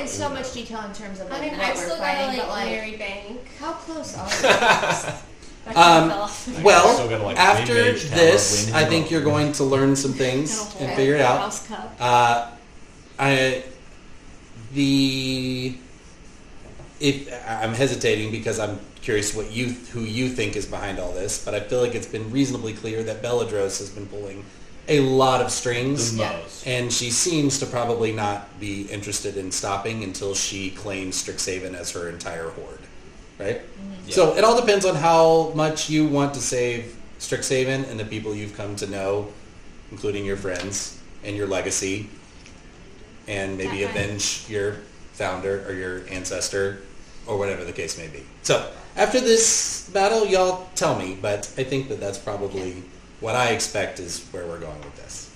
so much detail in terms of like, what I've we're still fighting, got to but Mary Bank. how close are we? Well, after mid-range tower, this, win I hero. think you're going to learn some things and figure it out. House cup. I'm hesitating because I'm curious who you think is behind all this, but I feel like it's been reasonably clear that Belladros has been pulling a lot of strings, and she seems to probably not be interested in stopping until she claims Strixhaven as her entire horde, right? Yeah. So it all depends on how much you want to save Strixhaven and the people you've come to know, including your friends and your legacy, and maybe avenge your founder or your ancestor or whatever the case may be. So after this battle, y'all tell me, but I think that that's probably what I expect is where we're going with this.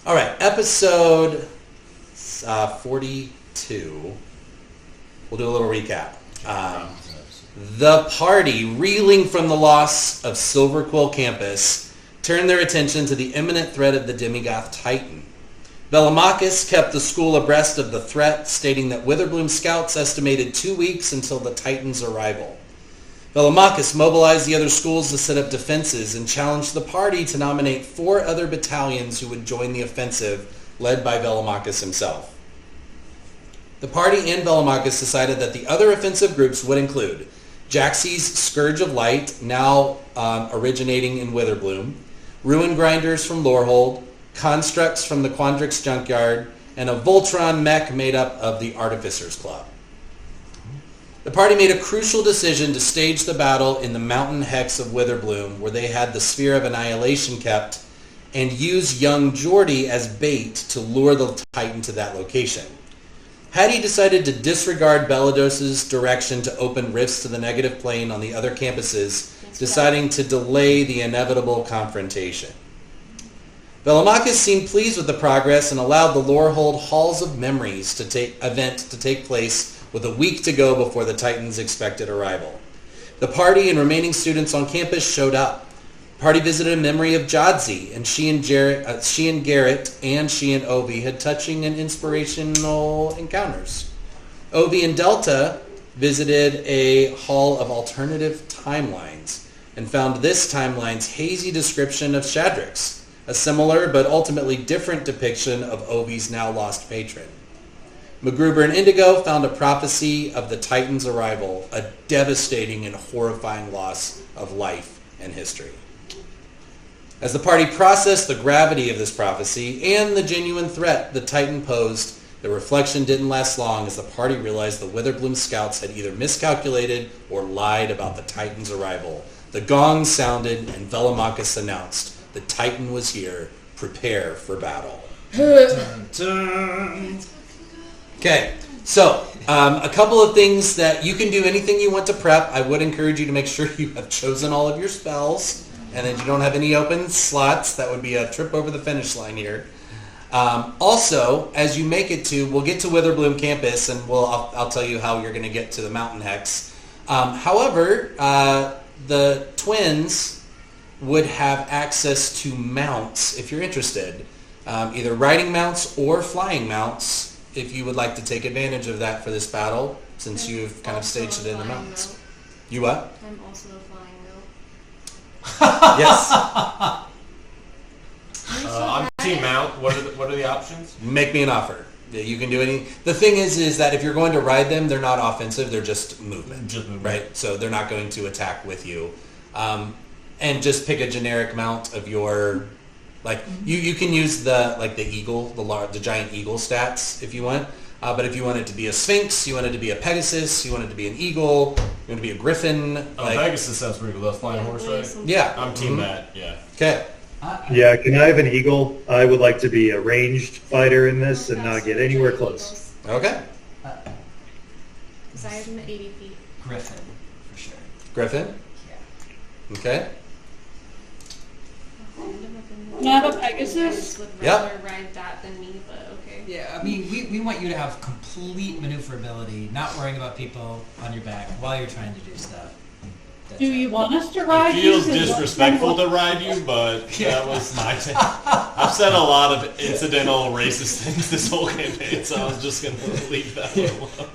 All right, episode 42. We'll do a little recap. The party, reeling from the loss of Silverquill Campus, turned their attention to the imminent threat of the Demigoth Titan. Bellamachus kept the school abreast of the threat, stating that Witherbloom scouts estimated 2 weeks until the Titan's arrival. Bellamachus mobilized the other schools to set up defenses and challenged the party to nominate 4 other battalions who would join the offensive, led by Bellamachus himself. The party and Bellamachus decided that the other offensive groups would include Jaxie's Scourge of Light, now originating in Witherbloom, Ruin Grinders from Lorehold, Constructs from the Quandrix Junkyard, and a Voltron mech made up of the Artificers Club. The party made a crucial decision to stage the battle in the mountain hex of Witherbloom, where they had the Sphere of Annihilation kept, and use young Geordie as bait to lure the Titan to that location. Had he decided to disregard Bellados's direction to open rifts to the negative plane on the other campuses, deciding to delay the inevitable confrontation. Bellamachus seemed pleased with the progress and allowed the Lorehold Halls of Memories event to take place with a week to go before the Titan's expected arrival. The party and remaining students on campus showed up. The party visited a memory of Jodzi, and she and Garrett and she and Ovi had touching and inspirational encounters. Ovi and Delta visited a hall of alternative timelines and found this timeline's hazy description of Shadrix, a similar but ultimately different depiction of Ovi's now lost patron. MacGruber and Indigo found a prophecy of the Titan's arrival, a devastating and horrifying loss of life and history. As the party processed the gravity of this prophecy and the genuine threat the Titan posed, the reflection didn't last long as the party realized the Witherbloom scouts had either miscalculated or lied about the Titan's arrival. The gong sounded and Bellamachus announced, "The Titan was here. Prepare for battle." Dun, dun. Okay, so a couple of things that you can do anything you want to prep. I would encourage you to make sure you have chosen all of your spells and that you don't have any open slots. That would be a trip over the finish line here. Also, as you make it to, we'll get to Witherbloom campus and I'll tell you how you're going to get to the mountain hex. However, the twins would have access to mounts if you're interested, either riding mounts or flying mounts if you would like to take advantage of that for this battle, since you've kind of staged it in the mountains. Mount. You what? I'm also a flying mount. Yes. I'm team mount. What are the options? Make me an offer. You can do any. The thing is that if you're going to ride them, they're not offensive. They're just movement. Right? So they're not going to attack with you. And just pick a generic mount of your, like, you can use the eagle, the giant eagle stats if you want. But if you want it to be a sphinx, you want it to be a pegasus, you want it to be an eagle, you want it to be a griffin. Pegasus sounds pretty cool. That's flying horse, right? Yeah. I'm team that. Yeah. Okay. Yeah, can I have an eagle? I would like to be a ranged fighter in this and not get anywhere close. Okay. Because I have 80 feet. Griffin, for sure. Griffin? Yeah. Okay. Can I have a Pegasus? Would rather ride that than me, but okay. Yeah, I mean, we want you to have complete maneuverability, not worrying about people on your back while you're trying to do stuff. That's Do it. you want us to ride It you? feels 'Cause disrespectful to ride you, but that was my thing. I've said a lot of incidental racist things this whole campaign, so I was just gonna leave that one alone.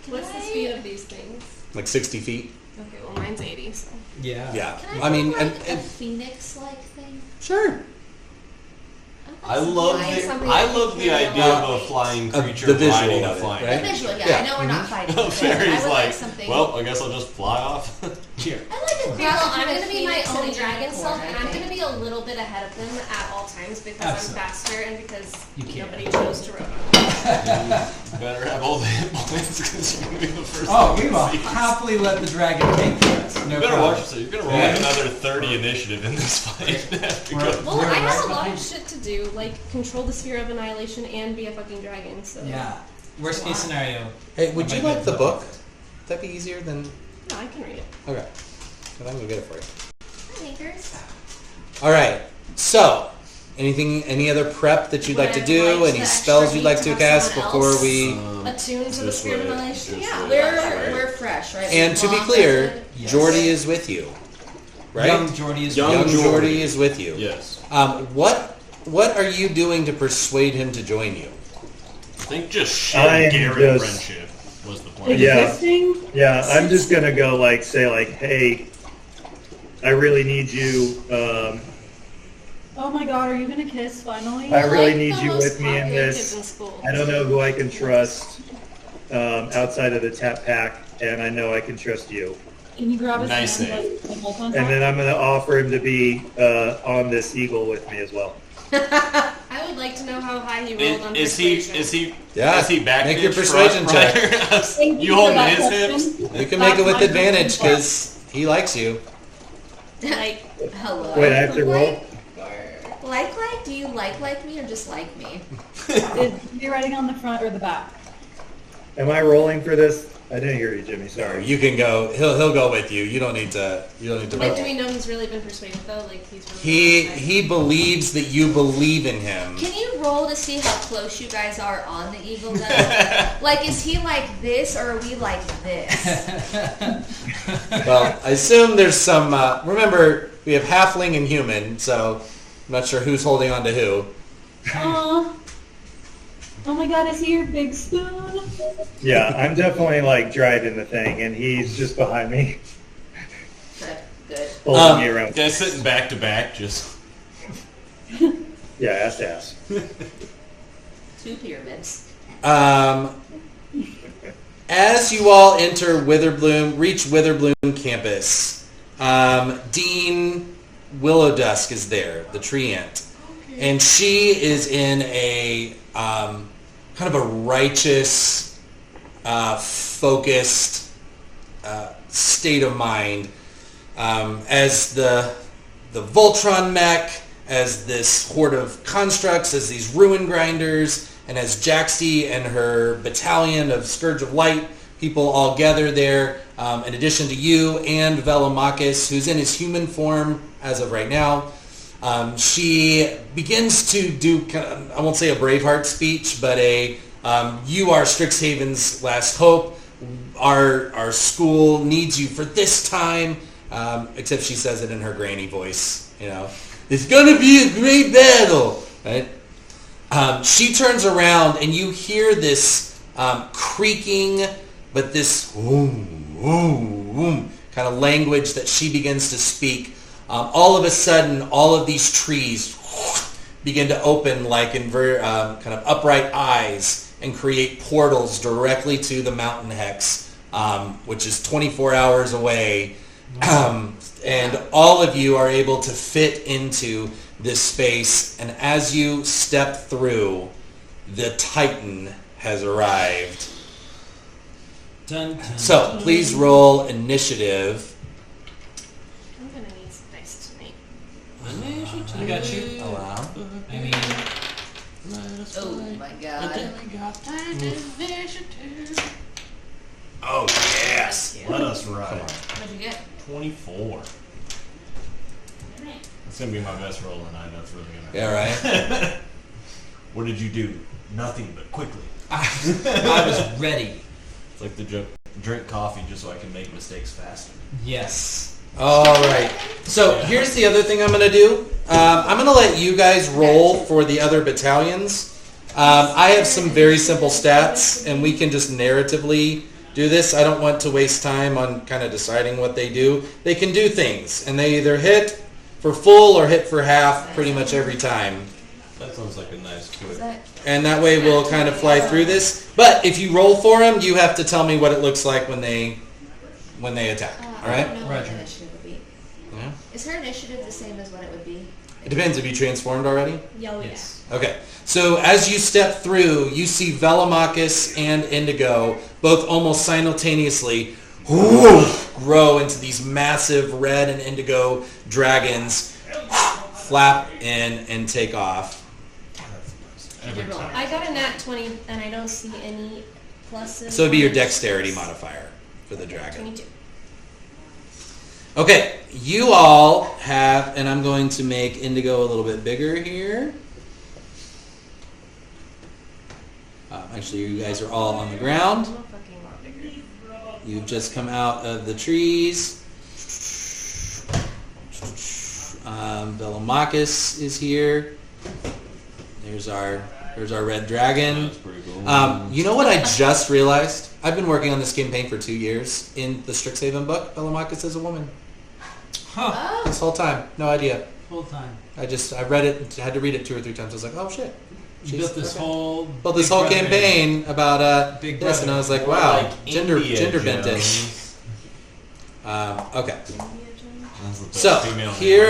What's the speed of these things? Like 60 feet. Okay, well mine's 80, so. Yeah. Yeah. Can I mean, do, and, like, a and phoenix-like thing? sure. I love the idea of a flying creature the visual riding a of it, flying right? The visual, yeah. Yeah. I know we're not fighting. A but I fairy's would like, something. well, I guess I'll just fly off. Here. I like a Well, creature I'm with gonna be my phoenix and own a dragon unicorn, self, I and I'm think. gonna be a little bit ahead of them at all times because Absolutely. I'm faster and because You can. nobody chose to run. You better have all the hit points because you're gonna be the first Oh, one we to will see. happily let the dragon take us. No You better problem. watch yourself. You're gonna roll Yeah. like another 30 initiative in this fight. After We're- go. Well, We're I have right a lot behind of you. shit to do, like control the sphere of annihilation and be a fucking dragon. So Yeah. Worst case scenario. Hey, would I you might like be the able to- book? Would that be easier than... no, I can read it. Okay. Then I'm going to get it for you. Sneakers. All right. So, any other prep that you'd like to Would I do? like Any the spells extra you'd like beat to to have cast someone before else? we... Attuned to the This sphere of way, annihilation. this Yeah, way. We're fresh, right? And to be Long clear, rested. Yes. Jordy is with you. Right? Young Jordy is Young Young Jordy. Jordy is with you. Yes. What are you doing to persuade him to join you? I think just I am sheer Garrett just- friendship was the point. Yeah. Existing? Yeah, I'm just gonna go say hey, I really need you. Oh my god, are you gonna kiss finally? I really Like need the you most with me in popular this. kids in school. I don't know who I can trust outside of the Tap Pack, and I know I can trust you. Can you grab his Nice hand save. like hold on And top? then I'm gonna offer him to be on this eagle with me as well. I would like to know how high he rolled on Is he? persuasion. Is he? Yeah, Is he back? make your pitch persuasion front check. rider? Thank You for holding that his question. hips? You can make it with That's my advantage question. because he likes you. Like, Hello. Wait, I have to roll? Like? Do you like me or just like me? Is he writing on the front or the back? Am I rolling for this? I didn't hear you, Jimmy. So Sorry. you can go. He'll go with you. You don't need to. like, roll. do we know he's really been persuaded though? Like, he's really. He believes that you believe in him. Can you roll to see how close you guys are on the eagle though? Like, is he like this or are we like this? Well, I assume there's some. Remember, we have halfling and human, so I'm not sure who's holding on to who. Aw. Oh my god, is he your big spoon? Yeah, I'm definitely driving the thing, and he's just behind me, Good. holding me around. Guys sitting back to back, just Yeah, ass to ass. 2 pyramids. As you all enter reach Witherbloom campus, Dean Willow Dusk is there, the tree ant, and she is in a kind of a righteous, focused state of mind as the Voltron mech, as this horde of constructs, as these ruin grinders, and as Jaxie and her battalion of Scourge of Light people all gather there, in addition to you and Velomachus, who's in his human form as of right now. She begins to do, I won't say a Braveheart speech, but you are Strixhaven's last hope. Our school needs you for this time, except she says it in her granny voice, It's going to be a great battle, right? She turns around and you hear this creaking, but this kind of language that she begins to speak. All of a sudden, all of these trees begin to open like kind of upright eyes and create portals directly to the mountain hex, which is 24 hours away. And all of you are able to fit into this space, and as you step through, the Titan has arrived. Dun, dun, So, please roll initiative. I'm gonna need some dice tonight. I got you. Allow. I mean, Oh my god. oh yes, let us ride. What'd you get? 24. That's gonna be my best roll tonight. That's really gonna. Yeah, right? What did you do? Nothing, but quickly. I was ready. It's like the joke. drink coffee just so I can make mistakes faster. Yes. All right. So here's the other thing I'm going to do. I'm going to let you guys roll for the other battalions. I have some very simple stats, and we can just narratively do this. I don't want to waste time on kind of deciding what they do. They can do things, and they either hit for full or hit for half pretty much every time. That sounds like a nice twist. And that way we'll kind of fly through this. But if you roll for them, you have to tell me what it looks like when they attack. All I right? don't know what Roger. her initiative would be. Yeah. Is her initiative the same as what it would be? It depends. Have you transformed already? Yellow, Yes. Okay. So as you step through, you see Velomachus and Indigo both almost simultaneously grow into these massive red and indigo dragons, flap in and take off. Every time. I got a nat 20, and I don't see any pluses. So it'd be your dexterity modifier for the dragon. 22. Okay, you all have, and I'm going to make Indigo a little bit bigger here. Actually, you guys are all on the ground. I'm a fucking lot bigger. You've just come out of the trees. Velomachus is here. There's our red dragon. That's pretty cool. You know what I just realized? I've been working on this campaign for 2 years. In the Strixhaven book, Velomachus is a woman. Huh. This whole time. No idea. Full time. I read it, had to read it 2 or 3 times. I was like, oh shit. You built this okay. whole... Well, this Big whole Brother- campaign about Big this, and I Brother. was like, More wow, like gender India bent in. Jones. Okay. That's the So female name. here,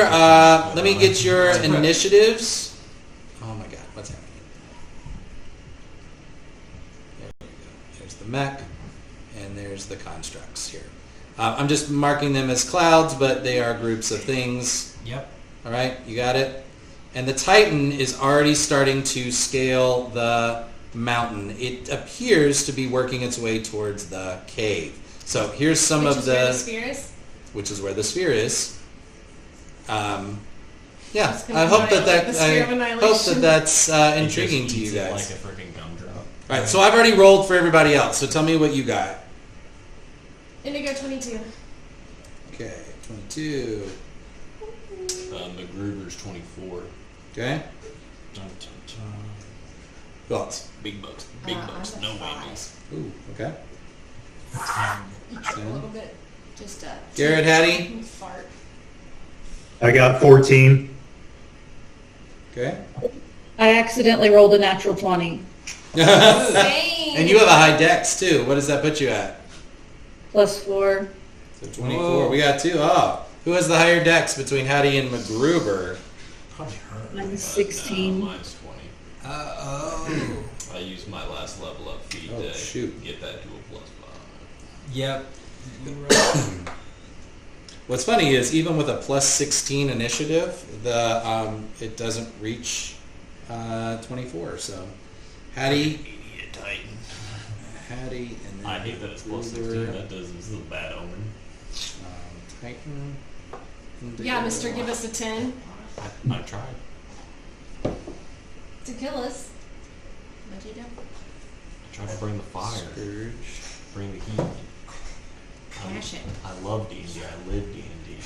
let me get your initiatives. Oh my god, what's happening? There we go. There's the mech, and there's the constructs here. I'm just marking them as clouds, but they are groups of things. Yep. All right, you got it? And the Titan is already starting to scale the mountain. It appears to be working its way towards the cave. So here's some Which of is where the the... sphere is. Which is where the sphere is. Yeah, It's gonna I hope annihilate that the sphere of hope annihilation. that's It just intriguing to you eats it guys. like a freaking gumdrop. All right, so I've already rolled for everybody else. So tell me what you got. Indigo 22. Okay, 22. MacGruber's 24. Okay, who else? Big bucks. I'm Big at bucks. No 5. whammies. Ooh, okay. A little bit. Just Garrett, Hattie. Fart. I got 14. Okay. I accidentally rolled a natural 20. Dang. And you have a high dex too. What does that put you at? +4. So 24. Whoa. We got 2. Oh, who has the higher dex between Hattie and MacGruber? Probably her. Mine's 16. Mine's 20. Oh. I used my last level up feat Oh, to shoot. get that to a +5. Yep. You're right. What's funny is even with a +16 initiative, the it doesn't reach 24. So Hattie, Idiot Titan. Hattie, and then I hate that it's +16. Gruber, That does. This is a bad omen. Titan. Yeah, mister, give us a 10 I tried. to kill us. What'd you do? I tried to bring the fire. Scourge. Bring the heat. Cash it. I love D&D. I live D&D.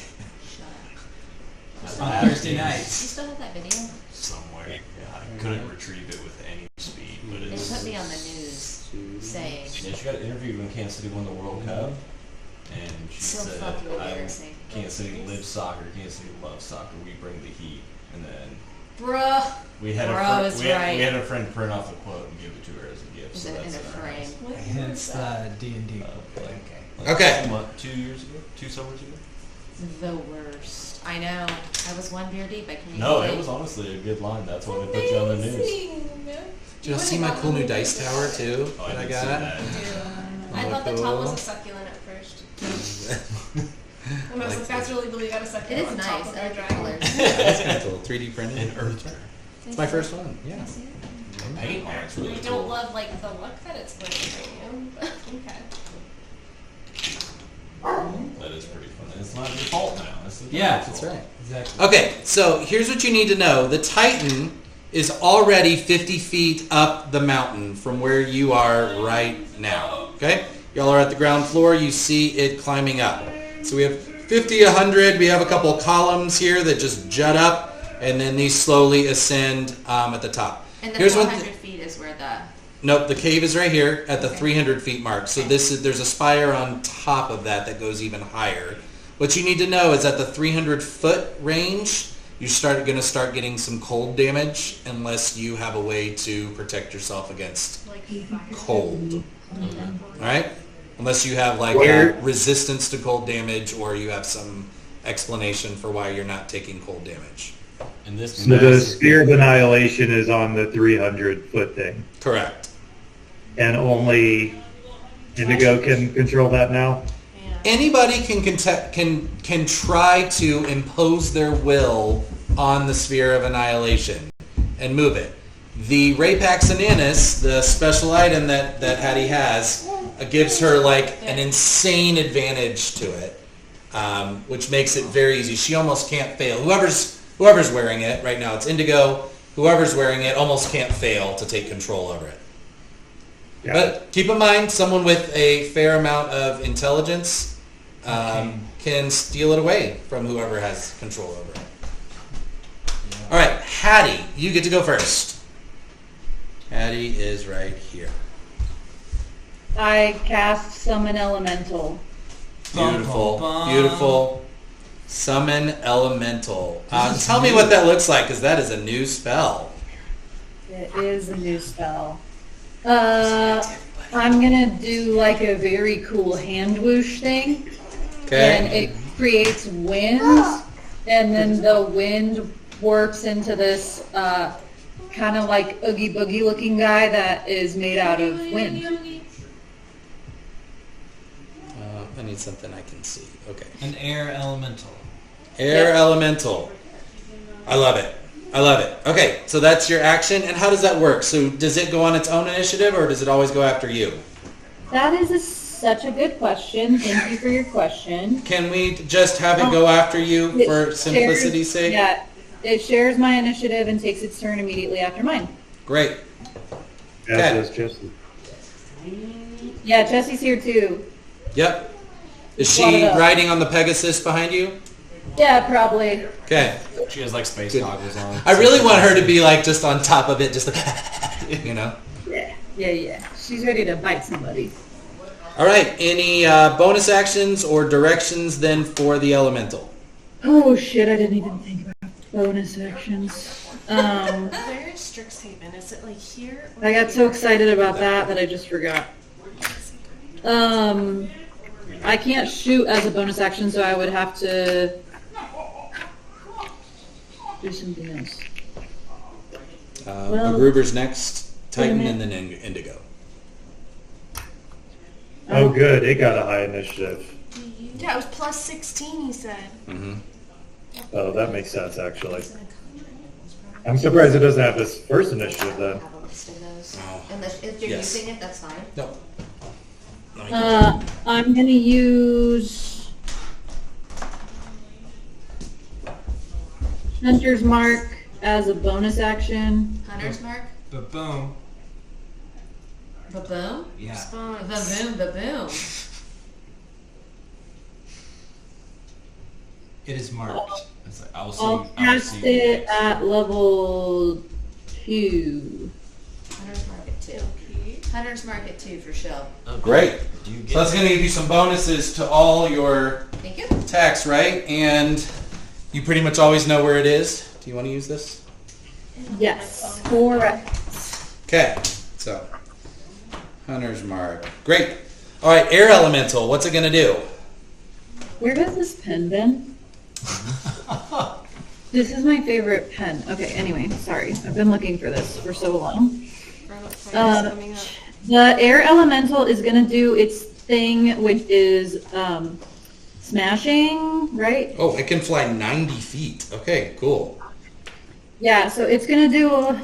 Shut up. I On have Thursday D&D You nights. still have that video? somewhere. Yeah, I couldn't retrieve it with any speed, but They it's. put me on the news saying Yeah, she got interviewed when Kansas City won the World Cup, and she so said, fucking "I embarrassing. Kansas City lives soccer. Kansas City loves soccer. We bring the heat." And then Bruh. we had Bro a is friend. right. We had a friend print off the quote and give it to her as a gift. is So it in that's a in our frame. house. Hence the D&D. Like Okay. 2 years ago, 2 summers ago. The worst. I know. I was one beer deep. I can't No, even it was honestly a good line. That's why they put you on the news. Amazing. Did you see my cool new dice tower too? Oh, that I didn't got. see that. I Oh, thought the top cool. was a succulent at first. And I was like, that's really cool. You got a It succulent is on top nice. of I our like the dragon. colors. That's kind of cool. 3D printed. An earth It's my first one. Yeah. paint on it's really You cool. don't love like the look that it's going to bring you, but okay. That is pretty fun. It's not your fault now. It's the Yeah. devil's That's fault. right. Exactly. Okay, so here's what you need to know. The Titan is already 50 feet up the mountain from where you are right now. Okay? Y'all are at the ground floor. You see it climbing up. So we have 50, 100. We have a couple of columns here that just jut up, and then these slowly ascend at the top. And the Here's 400 feet is where the... Nope, the cave is right here at the 300 feet mark. So there's a spire on top of that goes even higher. What you need to know is at the 300 foot range, you're going to start getting some cold damage unless you have a way to protect yourself against cold. All right? Unless you have like a resistance to cold damage or you have some explanation for why you're not taking cold damage. And this So the Spear of Annihilation is on the 300 foot thing. Correct. And only Indigo can control that now? Anybody can try to impose their will on the Sphere of Annihilation and move it. The Rapax Ananis, the special item that Hattie has, gives her like an insane advantage to it, which makes it very easy. She almost can't fail. Whoever's wearing it right now, it's Indigo. Whoever's wearing it almost can't fail to take control over it. Yeah. But keep in mind, someone with a fair amount of intelligence can steal it away from whoever has control over it. Yeah. All right, Hattie, you get to go first. Hattie is right here. I cast Summon Elemental. Beautiful, beautiful. Summon Elemental. Tell me what that looks like, because that is a new spell. It is a new spell. I'm gonna do like a very cool hand whoosh thing. Okay. And it creates wind, and then the wind warps into this kind of like Oogie Boogie looking guy that is made out of wind. I need something I can see. Okay. An air elemental. Air Elemental. I love it. I love it. Okay, so that's your action. And how does that work? So does it go on its own initiative, or does it always go after you? That is such a good question. Thank you for your question. Can we just have it go after you for simplicity's sake? Yeah, it shares my initiative and takes its turn immediately after mine. Great. As does Jesse. Yeah, Jesse's here too. Yep. Is she riding on the Pegasus behind you? Yeah, probably. Okay. She has like space Good. goggles on. I really want her to be like just on top of it, just like, you know? Yeah. She's ready to bite somebody. All right. Any bonus actions or directions then for the elemental? Oh shit, I didn't even think about bonus actions. Where is Strixhaven? Is it like here? I got so excited about that I just forgot. I can't shoot as a bonus action, so I would have to do something else. MacGruber's next, Titan, and then Indigo. Oh, good. It got a high initiative. Yeah, it was plus 16, he said. Mm-hmm. Oh, that makes sense, actually. I'm surprised it doesn't have this first initiative, then. Have a list of those. Oh. And if you're Yes. using it, that's fine. No. I'm gonna use Hunter's Mark as a bonus action. Hunter's Mark? Ba-boom. Ba-boom? Yeah. Ba-boom, ba-boom. It is marked. It's like, I'll I'll see cast you it guys. at level 2. Hunter's Mark at 2. Hunter's Mark at 2 for show. Great. Do you So get that's going to give you some bonuses to all your Thank you. attacks, right? And you pretty much always know where it is. Do you want to use this? Yes, correct. Okay. So, Hunter's Mark. Great. All right, Air Elemental. What's it going to do? Where has this pen been? This is my favorite pen. Okay, anyway, sorry. I've been looking for this for so long. Coming up. The air elemental is going to do its thing, which is smashing, right? Oh, it can fly 90 feet. Okay, cool. Yeah, so it's going to do...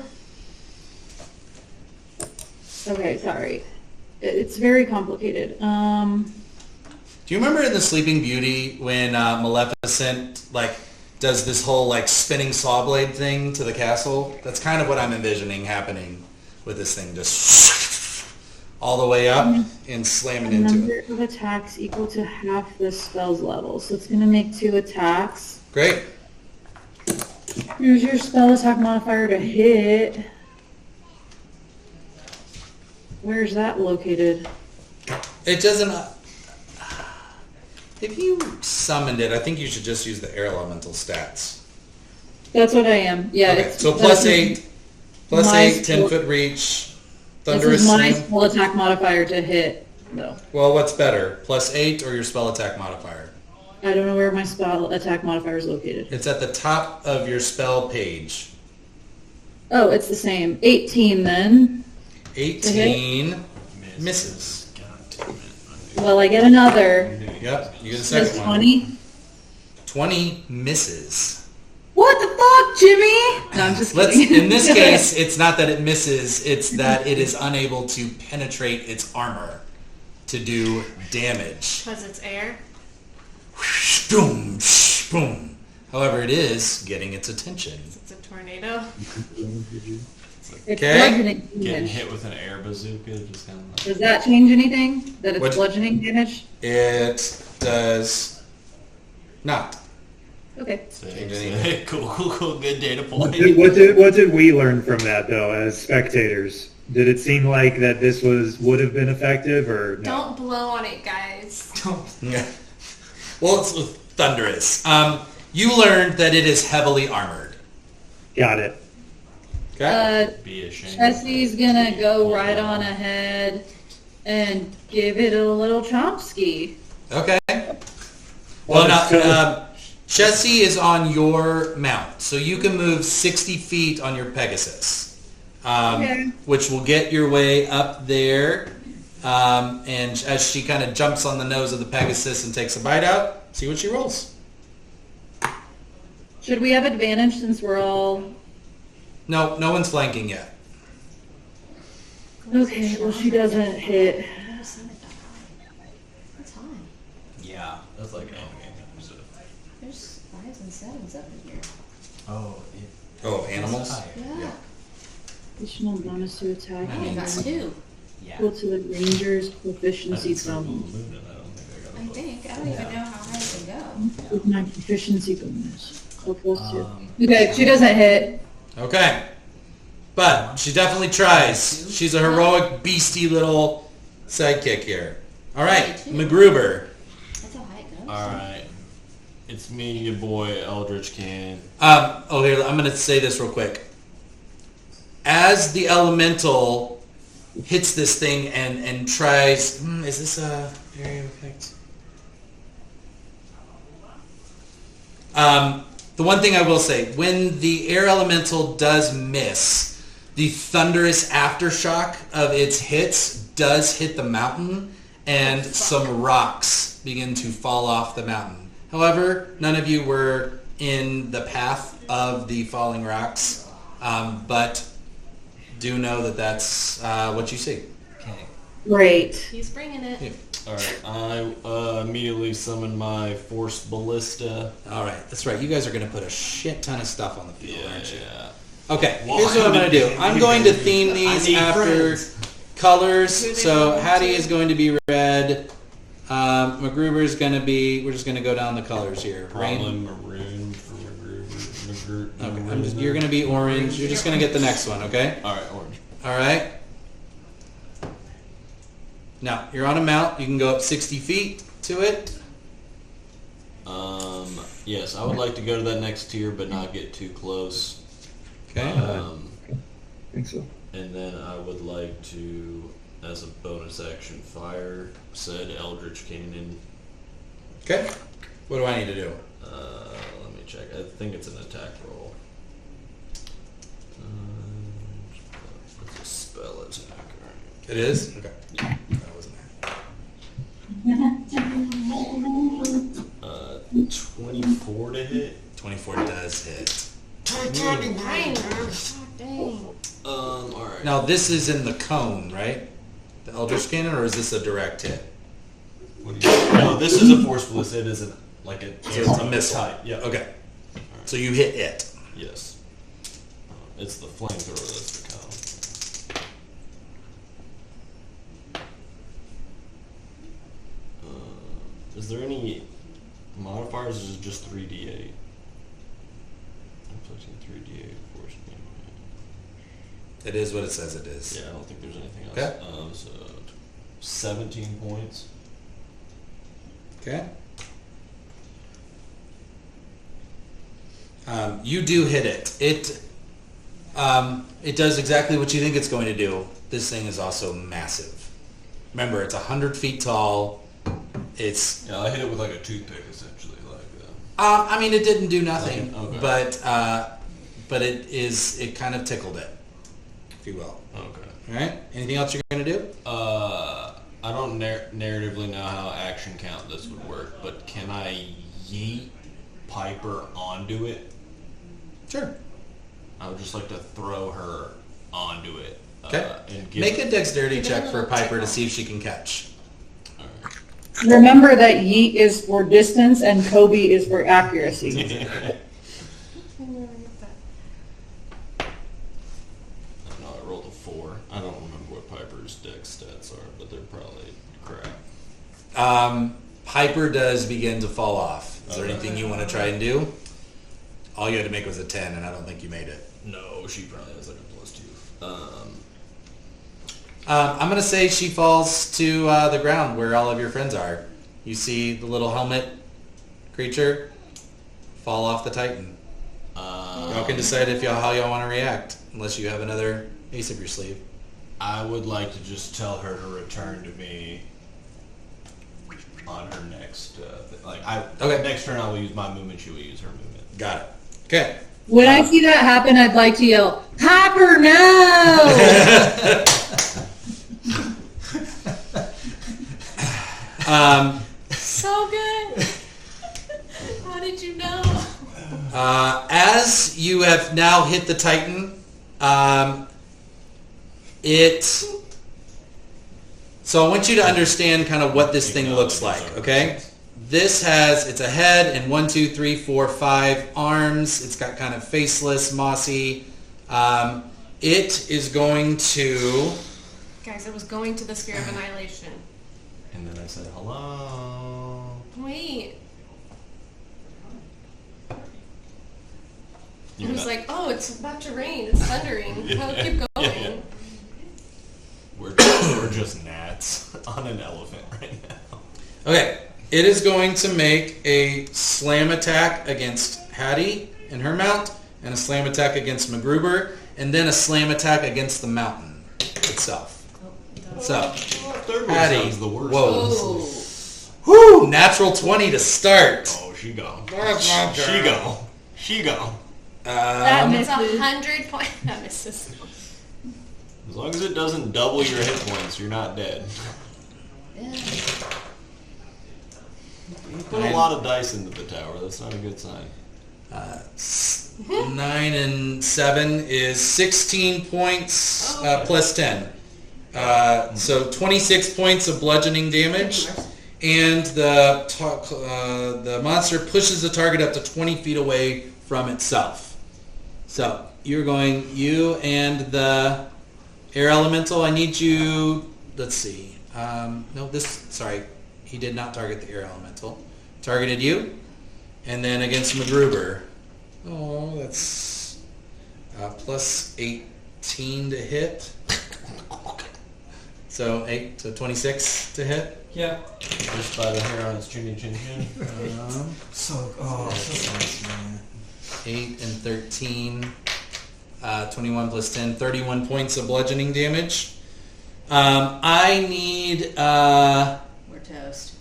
Okay, sorry. It's very complicated. Do you remember in the Sleeping Beauty when Maleficent does this whole spinning saw blade thing to the castle? That's kind of what I'm envisioning happening with this thing, just all the way up and slamming into Number it. of attacks equal to half the spell's level. So it's going to make 2 attacks. Great. Use your spell attack modifier to hit. Where's that located? It doesn't. If you summoned it, I think you should just use the air elemental stats. That's what I am. Yeah. Okay, It's, so plus that's 8, plus my 8, spell- 10-foot reach, This thunderous is my slam. spell attack modifier to hit, though. Well, what's better, plus 8 or your spell attack modifier? I don't know where my spell attack modifier is located. It's at the top of your spell page. Oh, it's the same. 18 then. 18 misses. God damn it. Well, I get another. Yep, you get a Does second one. 20? 20 misses. What the fuck, Jimmy? No, I'm just Let's. kidding. In this case, it's not that it misses; it's that it is unable to penetrate its armor to do damage. Because it's air. Boom, boom. However, it is getting its attention. It's a tornado. It's Okay. bludgeoning Getting damage. hit with an air bazooka just kind of like... Does that change anything? That it's What- bludgeoning damage? It does not. Okay. Sick. Cool. Good data point. What did we learn from that though, as spectators? Did it seem like that this would have been effective, or no? Don't blow on it, guys. Yeah. Well, it's thunderous. You learned that it is heavily armored. Got it. Okay. Be ashamed. Chessie's gonna go right on ahead and give it a little Chomsky. Okay. Well, Well, now, so- Chessie is on your mount, so you can move 60 feet on your Pegasus, Okay. which will get your way up there. And as she kind of jumps on the nose of the Pegasus and takes a bite out, see what she rolls. Should we have advantage since we're all... No, no one's flanking yet. Okay, well she doesn't hit. That's high. Yeah, that's like endgame stuff. There's 5s and 7s up in here. Oh, Oh, animals? Yeah. Additional bonus to attack. I only got 2. yeah. Equal to the ranger's proficiency I don't bonus. think I don't even know how high it can go. With my proficiency bonus. So plus 2. Okay, she doesn't hit. Okay. But she definitely tries. She's a heroic, beastie little sidekick here. All right, MacGruber. That's how high it goes. Alright. It's me, your boy, Eldritch Cannon. Here, I'm going to say this real quick. As the elemental hits this thing and tries... is this a area of effect? The one thing I will say, when the air elemental does miss, the thunderous aftershock of its hits does hit the mountain, and some rocks begin to fall off the mountain. However, none of you were in the path of the falling rocks, but do know that that's what you see. Okay. Great. He's bringing it. Yeah. Alright, I immediately summon my Force Ballista. All right, that's right. You guys are going to put a shit ton of stuff on the field, aren't you? Yeah. Okay, here's what I'm going to do. I'm going to theme these after colors. So Hattie is going to be red. MacGruber is going to be... We're just going to go down the colors here. Probably maroon for MacGruber. Okay, you're going to be orange. You're just going to get the next one, okay? Alright, orange. All right. Now, you're on a mount. You can go up 60 feet to it. Yes, I would like to go to that next tier, but not get too close. Okay. I think so. And then I would like to, as a bonus action, fire said Eldritch Cannon. Okay. What do I need to do? Let me check. I think it's an attack roll. It's a spell attack. Right? It is? Okay. That wasn't there. 24 to hit. 24 does hit. Dang. Alright. Now, this is in the cone, right? The Eldritch Cannon, or is this a direct hit? No, this is a Force Ballista. It isn't like a... So it's a missile. Type. Yeah. Okay. So you hit it. Yes. It's the flamethrower that's the cone. Is there any modifiers? Or is it just 3d8? Inflicting 3d8 force damage. It is what it says it is. Yeah, I don't think there's anything else. Okay. So 17 points. Okay. You do hit it. It does exactly what you think it's going to do. This thing is also massive. Remember, it's 100 feet tall. It's. Yeah, I hit it with like a toothpick, essentially. I mean, it didn't do nothing, Okay. but it kind of tickled it, if you will. Okay. All right. Anything else you're going to do? I don't narratively know how action count this would work, but can I yeet Piper onto it? Sure. I would just like to throw her onto it. Okay. And give Make a dexterity Give it check a for little Piper to tickle. see if she can catch. Alright. Remember that yeet is for distance and Kobe is for accuracy. No, I rolled a 4. I don't remember what Piper's dex stats are, but they're probably crap. Piper does begin to fall off. Is there Okay. anything you want to try and do? All you had to make was a 10, and I don't think you made it. No, she probably has like a +2. I'm going to say she falls to the ground where all of your friends are. You see the little helmet creature fall off the Titan. Y'all can decide how y'all want to react, unless you have another ace up your sleeve. I would like to just tell her to return to me on her next Okay. next turn I will use my movement, she will use her movement. Got it. Okay. When I see that happen, I'd like to yell, Piper, no! So good. How did you know? As you have now hit the Titan, so I want you to understand kind of what this thing looks like, okay? It's a head and 1, 2, 3, 4, 5 arms. It's got kind of faceless, mossy. It is going to... Guys, it was going to the Sphere of Annihilation. And then I said, hello. Wait. You're It was not- like, oh, it's about to rain. It's thundering. Oh, keep going. Yeah. We're just gnats on an elephant right now. Okay, it is going to make a slam attack against Hattie and her mount, and a slam attack against MacGruber, and then a slam attack against the mountain itself. So, Third one Hattie, sounds the worst. whoa. Oh. Whoo! Natural 20 to start. Oh, she go. That's not She good. go. She go. That It's misses. 100 points. That misses. As long as it doesn't double your hit points, you're not dead. Yeah. You put a lot of dice into the tower. That's not a good sign. 9 and 7 is 16 points plus 10. So 26 points of bludgeoning damage. And the monster pushes the target up to 20 feet away from itself. So you and the air elemental, I need you, let's see. Sorry, he did not target the air elemental. Targeted you. And then against MacGruber. Oh, that's plus 18 to hit. So 26 to hit. Yeah. Just by the hair on its chinny chin chin. So nice, man. 8 and 13. 21 plus 10. 31 points of bludgeoning damage. I need... We're toast.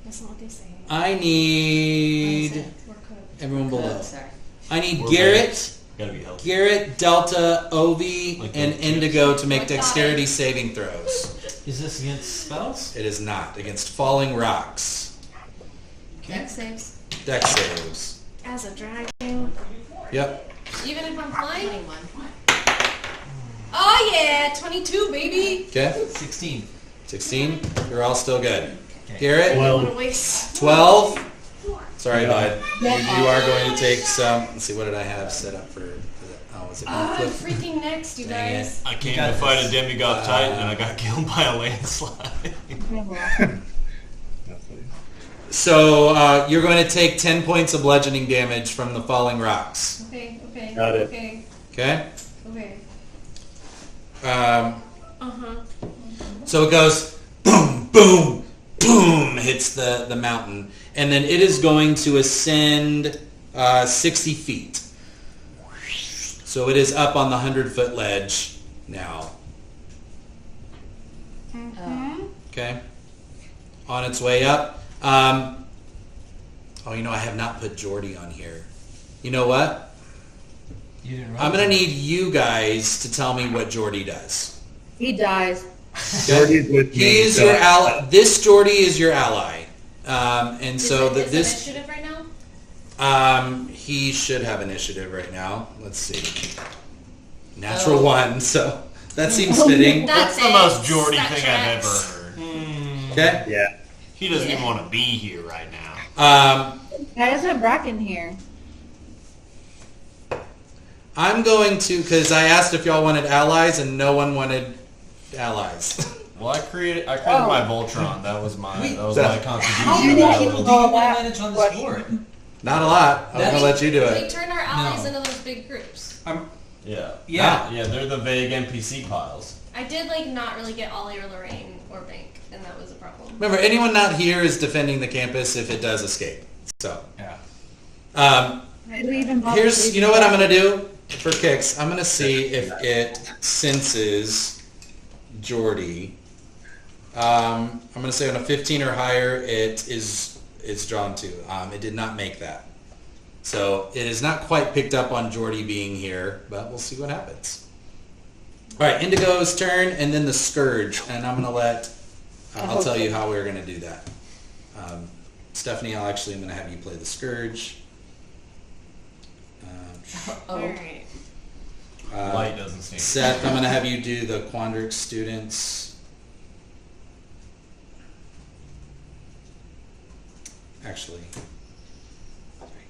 That's not what they say. I need... We're cooked. Everyone below. Sorry. I need We're Garrett, Gotta be healthy. Delta, Ovi, Like and the Indigo to make Like that. dexterity saving throws. Is this against spells? It is not. Against falling rocks. Dex saves. Dex saves. As a dragon. Yep. Even if I'm flying. Oh yeah, 22, baby. Okay. 16. 16. You're all still good. Okay. Garrett, I don't Well, want to waste. 12. Sorry, bud. Yeah. You are going to take some... Let's see, what did I have set up for... Oh, now. Is it going to I'm flip? freaking next, you Dang guys. I came got to fight this. a demigod titan and I got killed by a landslide. So you're going to take 10 points of bludgeoning damage from the falling rocks. Okay, okay. Got it. Okay, Okay? okay. Um, so it goes boom, boom, boom, hits the mountain. And then it is going to ascend 60 feet. So it is up on the 100-foot ledge now. Okay? On its way up. Oh, I have not put Jordy on here. You know what? You didn't I'm going to need you guys to tell me what Jordy does. He dies. Jordy's with me. He is so- your ally. This Jordy is your ally. And so Is it this... initiative right now? He should have initiative right now. Let's see. Natural 1, so that seems fitting. That's the it. most Geordie That thing I've ever tracks. heard. Okay? Yeah. He doesn't even want to be here right now. Why isn't Bracken here? I'm going to, because I asked if y'all wanted allies, and no one wanted allies. Well, I created my Voltron. That was my Wait. my How contribution. many to that people little- do you want to manage on this board? Not a lot. I was going to let you do We it. turned our allies No. into those big groups. Yeah. Yeah. Yeah, they're the vague NPC piles. I did not really get Ollie or Lorraine or Bank, and that was a problem. Remember, anyone not here is defending the campus if it does escape. So, Yeah. Why do we even bother here's, leaving you know what that? I'm going to do for kicks? I'm going to see if it senses Jordy. I'm going to say on a 15 or higher, it's drawn to. It did not make that. So it is not quite picked up on Jordy being here, but we'll see what happens. All right, Indigo's turn, and then the Scourge, and I'm going to let, I'll tell you how we're going to do that. Stephanie, I'm going to have you play the Scourge. Alright. Light doesn't seem. Seth, I'm going to have you do the Quandrix students. Actually,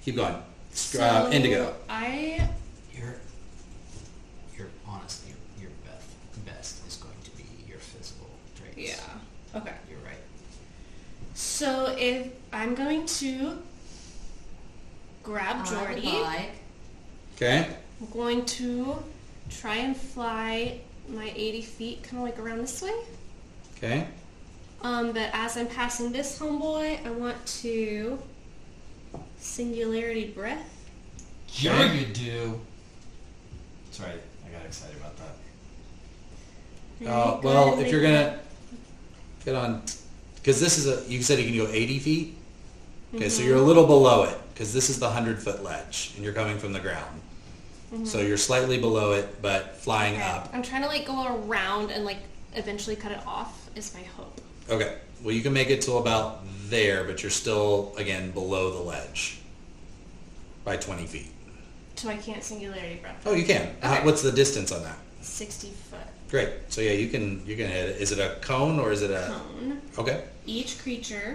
keep going. Indigo. You're honestly your best is going to be your physical traits. Yeah. Okay. You're right. So if I'm going to grab Jordy, Okay. I'm going to try and fly my 80 feet kind of like around this way. Okay. But as I'm passing this homeboy, I want to singularity breath. Sure you do. Sorry, I got excited about that. Alright, go ahead Well, and if you're make going to get on, because this is you said you can go 80 feet? Okay, so you're a little below it, because this is the 100-foot ledge, and you're coming from the ground. So you're slightly below it, but flying up. I'm trying to go around and eventually cut it off is my hope. Okay. Well, you can make it to about there, but you're still, again, below the ledge by 20 feet. So I can't singularity breath. Oh, you can. Okay. What's the distance on that? 60 foot Great. So yeah, you can hit it. Is it a cone or is it a? cone. Okay. Each creature,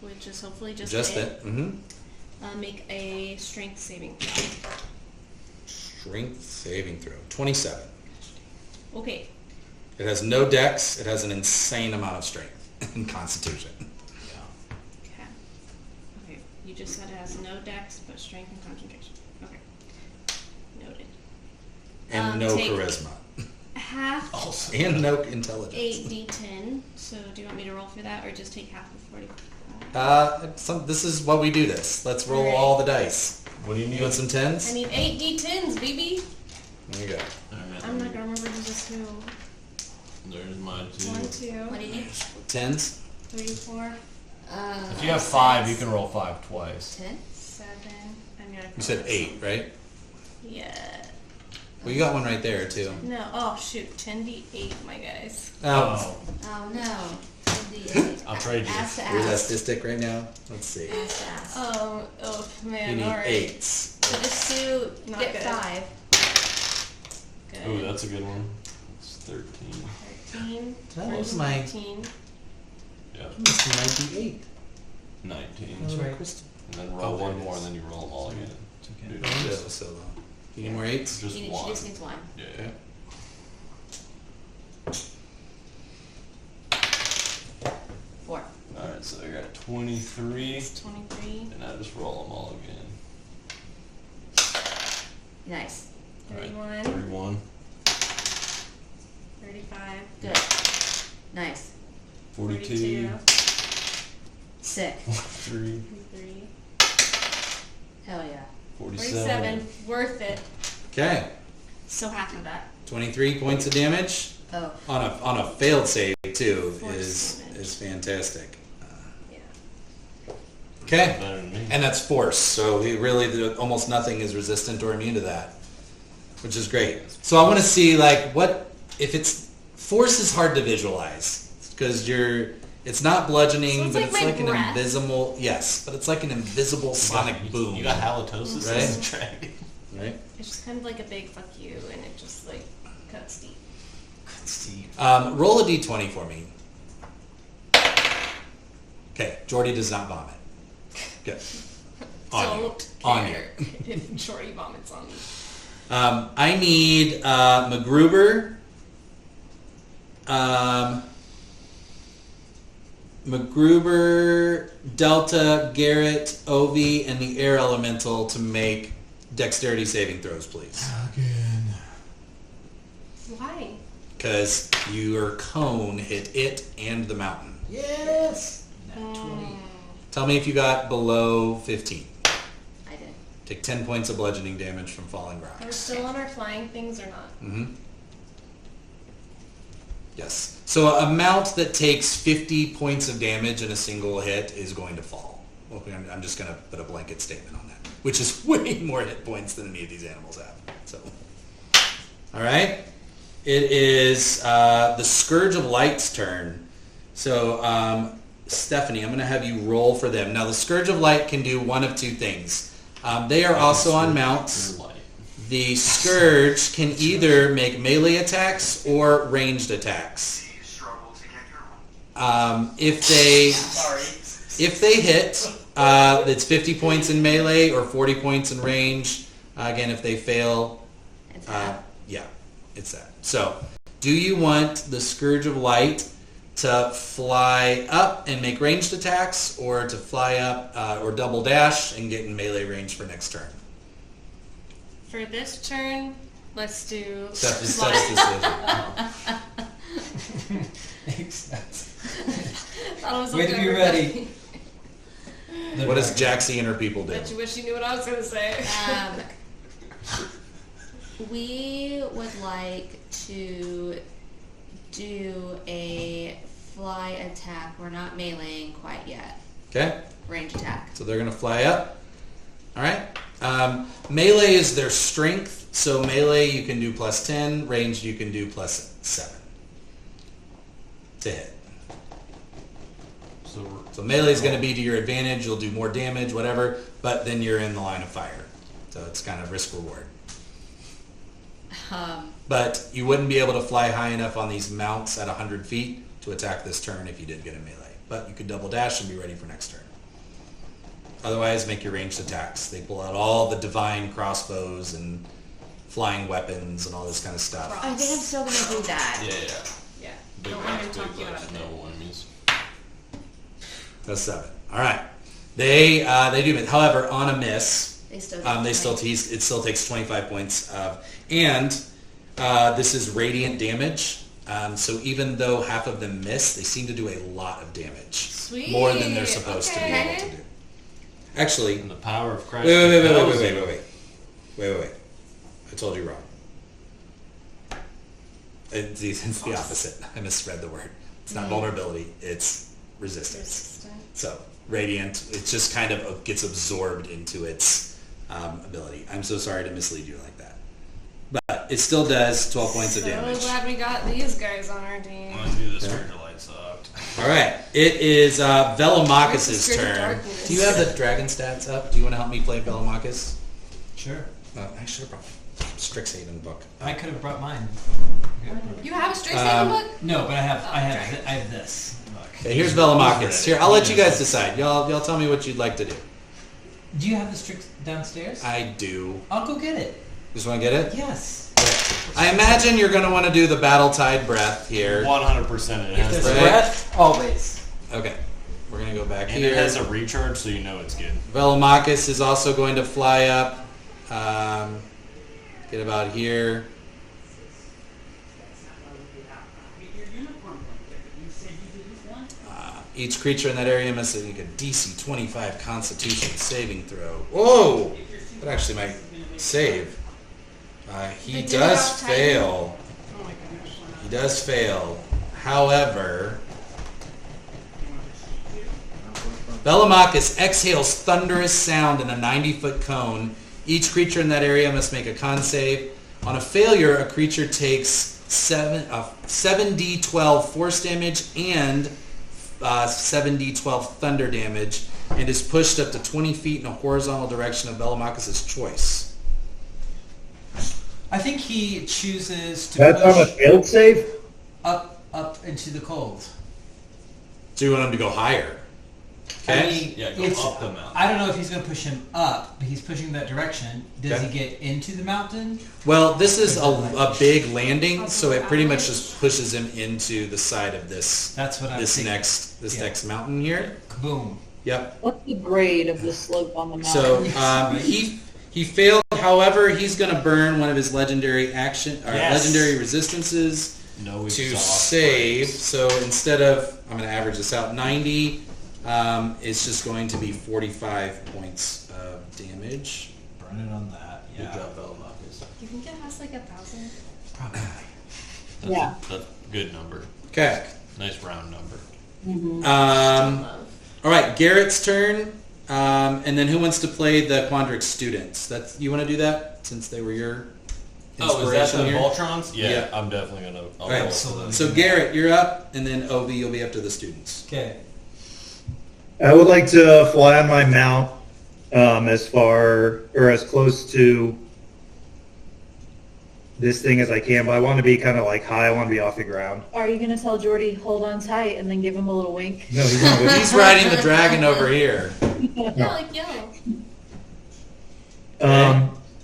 which is hopefully just it. Mm-hmm. Make a strength saving throw. Strength saving throw. 27. Okay. It has no dex. It has an insane amount of strength and constitution. Okay. Okay. You just said it has no dex, but strength and concentration. Okay. Noted. And no take charisma. Half Also, And no intelligence. 8d10. So do you want me to roll for that, or just take half of 45? This is what we do this. Let's roll Alright. all the dice. what do you need? You want some I tens? need 8d10s, baby. There you go. Alright, I'm not gonna remember just who. There's mine 1, too. 2, What do you need? Tens? 3, 4, If you have 5, you can roll 5 twice. 10? 7. I'm gonna. You said 8, right? Yeah. Well, you got one right there too. No. Oh shoot. 10d8, my guys. Oh, Oh no. D8. I'll trade you. Ass to you're ass. autistic right now. Let's see. Ass to ass. Oh man. You need All right. 8s. So just to Get get 5. Good. Ooh, that's a good one. It's 13. 13. That was versus my- 19. Yeah, It's 98. 19. That's right. Crystal. And then roll Oh, there one it more, is. and then you roll them all again. It's okay. Dude, No wonder it was so long. You need more 8s? Just She one. just needs 1. Yeah. Okay. Four. Alright, so I got 23, It's 23. and I just roll them all again. Nice. 31. 31, 35. Good. Nice. 42, 6. 43, 43. Hell yeah. 47. 47. Worth it. Okay. So happy with that. 23 points of damage Oh. on a failed save too Force damage. is fantastic. Yeah. Okay. Better than me. And that's force, so almost nothing is resistant or immune to that, which is great. So I want to see like what if it's force is hard to visualize because it's not bludgeoning, So it's but like it's my like an breath? invisible but it's like an invisible sonic boom, You got halitosis Right? as a dragon. right? It's just kind of like a big fuck you, and it just like cuts deep. Steve. Roll a d20 for me. Okay, Jordy does not vomit. Good. On you. Don't On care if Shorty vomits on me. I need MacGruber, MacGruber, Delta, Garrett, Ovi, and the Air Elemental to make dexterity saving throws, please. Why? Because your cone hit it and the mountain. Yes. Nat 20. Tell me if you got below 15. I did. Take 10 points of bludgeoning damage from falling Are we rocks. still on our flying things or not? Mm-hmm. Yes. So a mount that takes 50 points of damage in a single hit is going to fall. Well, I'm just going to put a blanket statement on that, which is way more hit points than any of these animals have. So, all right. It is the Scourge of Light's turn. So, Stephanie, I'm going to have you roll for them. Now, the Scourge of Light can do one of two things. They are also on mounts. Light. The Scourge can either make melee attacks or ranged attacks. If they hit, it's 50 points in melee or 40 points in range. Again, if they fail, It's half. yeah, it's that. So, do you want the Scourge of Light to fly up and make ranged attacks, or to fly up or double dash and get in melee range for next turn? For this turn, let's do. Steph's fly- decision. Makes sense. Thought it was Way up to to be everybody. ready. What does Jaxie and her people do? Bet you wish you knew what I was gonna say. We would like to do a fly attack. We're not meleeing quite yet. Okay. Range attack. So they're going to fly up. All right. Melee is their strength. So melee you can do plus 10. Ranged you can do plus 7 to hit. So melee is going to be to your advantage. You'll do more damage, whatever. But then you're in the line of fire. So it's kind of risk reward. But you wouldn't be able to fly high enough on these mounts at 100 feet to attack this turn if you did get a melee. But you could double dash and be ready for next turn. Otherwise, make your ranged attacks. They pull out all the divine crossbows and flying weapons and all this kind of stuff. I think I'm still gonna do that. Yeah. Yeah. Big Don't let him guys, talk big you out guys, of no it. enemies. That's 7. All right. They do it. However, on a miss, They still. it still takes 25 points of, and this is radiant damage. So even though half of them miss, they seem to do a lot of damage. Sweet. More than they're supposed to be Okay. able to do. Actually, And the power of Christ. wait. compels you. I told you wrong. It's the opposite. I misread the word. It's not vulnerability. It's resistance. Resistant. So radiant, it just kind of gets absorbed into its ability. I'm so sorry to mislead you like that. But it still does 12 points of damage. So glad we got these guys on our team. I knew the Scourge of Light sucked. All right. It is Velomachus' Where's the Scourge of turn. Darkness? Do you have the dragon stats up? Do you want to help me play Velomachus? Sure. I should have brought my Strixhaven book. I could have brought mine. You have a Strixhaven book? No, but I have dragon. I have this book. Okay, here's Velomachus. Here, I'll let you guys decide. Y'all tell me what you'd like to do. Do you have the Strix downstairs? I do. I'll go get it. Just want to get it? Yes. I imagine you're going to want to do the battle tide breath here. 100% it If has there's Right. breath, always. Okay. We're going to go back and here. it has a recharge, so you know it's good. Velomachus is also going to fly up. Get about here. Each creature in that area must make a DC 25 Constitution saving throw. Whoa! That actually might save. He They did does it off fail. Oh my gosh. He does fail. However, Velomachus exhales thunderous sound in a 90-foot cone. Each creature in that area must make a con save. On a failure, a creature takes 7d12 force damage and 7d12 thunder damage and is pushed up to 20 feet in a horizontal direction of Velomachus' choice. I think he chooses to That's on a push failed save? up into the cold. So you want him to go higher? Okay. I mean, Yeah, go it's, up the mountain. I don't know if he's going to push him up, but he's pushing that direction. Does Okay. he get into the mountain? Well, this is a big landing, so it pretty much just pushes him into the side of this That's what I'm this thinking. next Yeah. next mountain here. Kaboom. Yep. What's the grade of the slope on the mountain? So he failed. However, he's going to burn one of his legendary Yes. legendary resistances No to exhaust save. brakes. So instead of, I'm going to average this out, 90, it's just going to be 45 points of damage. Burn it on that. Good Yeah. job, Velomachus. Do you think it has like 1,000? Probably. Yeah. That's a good number. Okay. Nice round number. All right, Garrett's turn. And then who wants to play the Quandrix students? You want to do that since they were your Oh, is that inspiration the here? Voltrons? Yeah, Yeah. I'm definitely gonna. I'll All right. roll for them. So Garrett, you're up, and then Ovi, you'll be after the students. Okay. I would like to fly on my mount as far or as close to this thing as I can, but I want to be kind of like high. I want to be off the ground. Are you gonna tell Jordy hold on tight and then give him a little wink? No, he's not with He's riding the dragon over here. Yeah, like yellow.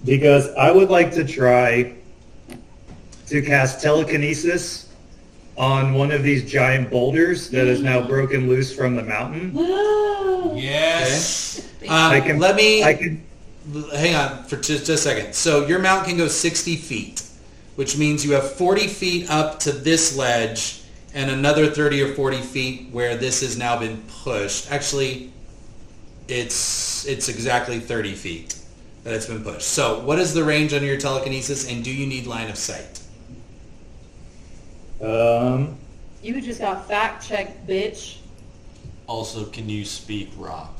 Because I would like to try to cast telekinesis on one of these giant boulders that is now broken loose from the mountain. Yes. I can. Let me I can. hang on for just a second. So your mount can go 60 feet, which means you have 40 feet up to this ledge and another 30 or 40 feet where this has now been pushed. Actually, it's exactly 30 feet that it's been pushed. So what is the range on your telekinesis, and do you need line of sight? You just got fact checked, bitch. Also, can you speak rock?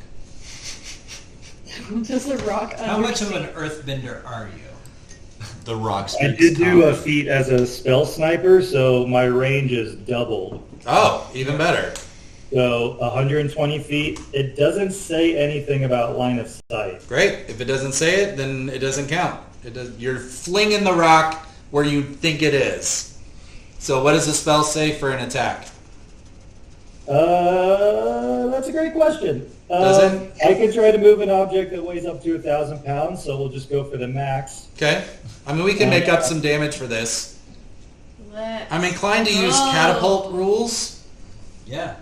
Does the rock How much of understand? an earthbender are you? The rock I speaks. did do a common. feat as a spell sniper, so my range is doubled. Oh, even better. So 120 feet. It doesn't say anything about line of sight. Great. If it doesn't say it, then it doesn't count. You're flinging the rock where you think it is. So what does the spell say for an attack? That's a great question. Does it? I could try to move an object that weighs up to 1,000 pounds, so we'll just go for the max. Okay. I mean, we can make up some damage for this. Let's I'm inclined to use go. catapult rules. Yeah.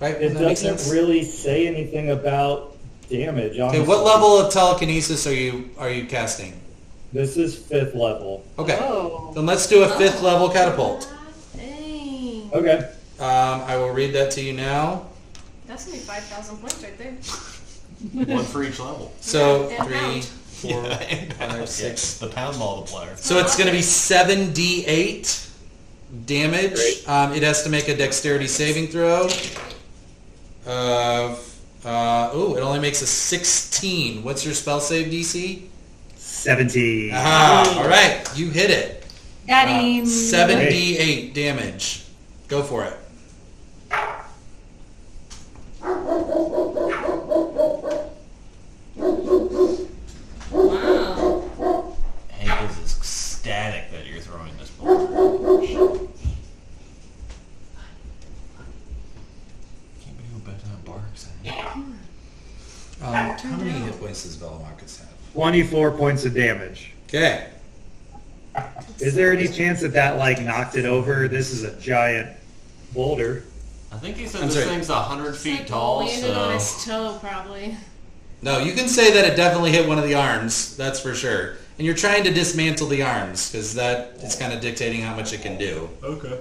Right? It Does that make doesn't sense? really say anything about damage. Okay. Honestly. What level of telekinesis are you casting? This is 5th level. Okay. Oh. Then let's do a 5th level catapult. Dang. Okay. I will read that to you now. That's gonna be 5,000 points right there. One for each level. So Yeah, and 3, pound. 4, Yeah, 5, 6. the pound multiplier. So it's going to be 7d8 damage. Great. It has to make a dexterity saving throw. It only makes a 16. What's your spell save DC? 17. All right, you hit it. Got him. 7d8 damage. Go for it. Wow. Hank is ecstatic that you're throwing this ball. Can't believe what bedtime barks at. How many hit points does Velomachus have? 24 points of damage. Okay. Is there any chance that like knocked it over? This is a giant boulder. I think he said I'm this sorry. thing's 100 feet Like tall, landed on so... his toe, probably. No, you can say that it definitely hit one of the arms. That's for sure. And you're trying to dismantle the arms because that is kind of dictating how much it can do. Okay.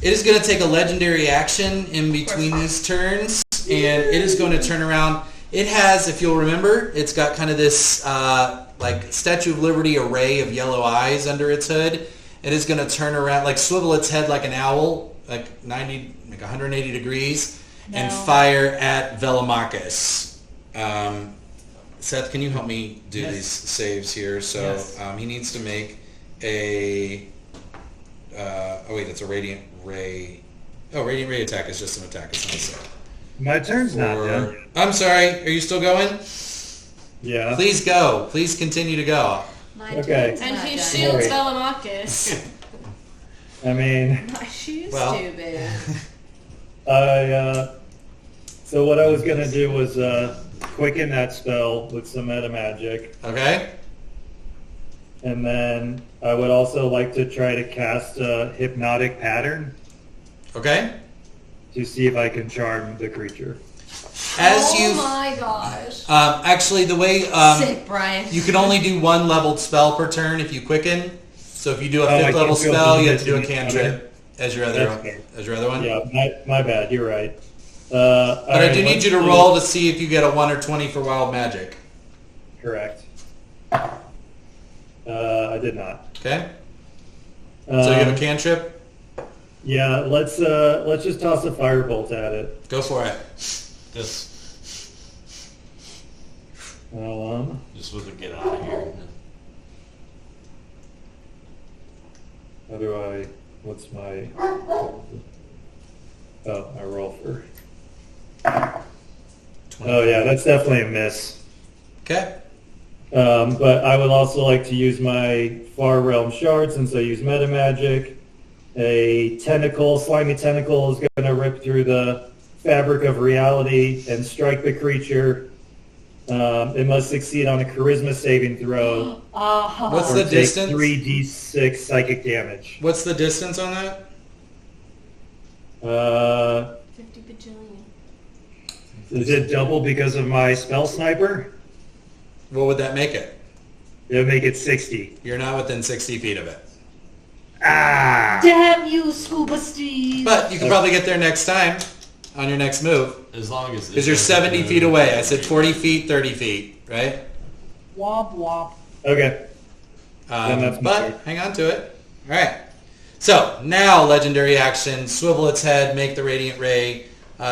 It is going to take a legendary action in between these turns, and it is going to turn around. It has, if you'll remember, it's got kind of this like Statue of Liberty array of yellow eyes under its hood. It is going to turn around, like swivel its head like an owl, like 180 degrees, and fire at Velomachus. Seth, can you help me do Yes. these saves here? So Yes. he needs to make a... oh wait, that's a Radiant Ray... Oh, Radiant Ray attack is just an attack. It's not a save. My turn's not done. I'm sorry, are you still going? Yeah. Please go. Please continue to go. My Okay. turn's And not he done. shields Sorry. Velomachus. I mean, My shoe's Well. too big. so what I was gonna do was quicken that spell with some meta magic, Okay? and then I would also like to try to cast a hypnotic pattern Okay? to see if I can charm the creature. As oh you... my gosh. actually, the way... Sick, Brian. you can only do one leveled spell per turn if you quicken. So if you do a I fifth can't level do a spell, you have to do a bonus. cantrip as your other That's one. fair. As your other one. Yeah, my bad. You're right. But I do need you to roll to see if you get a 1 or 20 for wild magic. Correct. I did not. Okay? So you have a Um, cantrip? Yeah, let's just toss a firebolt at it. Go for it. Just with a get out of here. How do I? What's my? Oh, I roll for. 20. Oh yeah, that's definitely a miss. Okay. But I would also like to use my Far Realm Shard since I use meta magic. A tentacle, slimy tentacle, is going to rip through the fabric of reality and strike the creature. It must succeed on a charisma saving throw. What's or the take distance? 3d6 psychic damage. What's the distance on that? 50 bajillion. Is it double because of my spell sniper? What would that make it? It would make it 60. You're not within 60 feet of it. Ah! Damn you, Scuba Steve! But you can probably get there next time on your next move. As long as... Because you're 70 feet away. I said 40 feet, 30 feet, right? Womp womp. Okay. Then that's my But turn. hang on to it. All right. So now legendary action, swivel its head, make the radiant ray.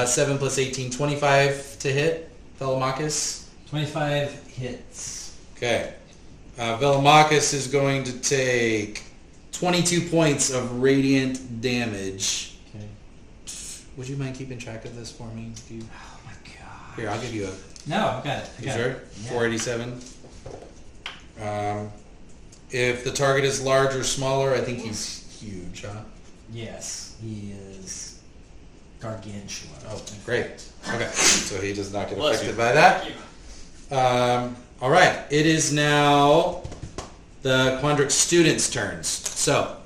7 plus 18, 25 to hit. Velomachus. 25 hits. Okay. Velomachus is going to take 22 points of radiant damage. Okay. Would you mind keeping track of this for me? Do you... Oh my god. Here, I'll give you a... No, I got it. I You got sure? it. Yeah. 487. If the target is large or smaller, I think he's huge, huh? Yes, he is gargantuan. Oh, great. Okay, so he does not get Bless affected you. by that. All right, it is now the Quandrix students' turns. So,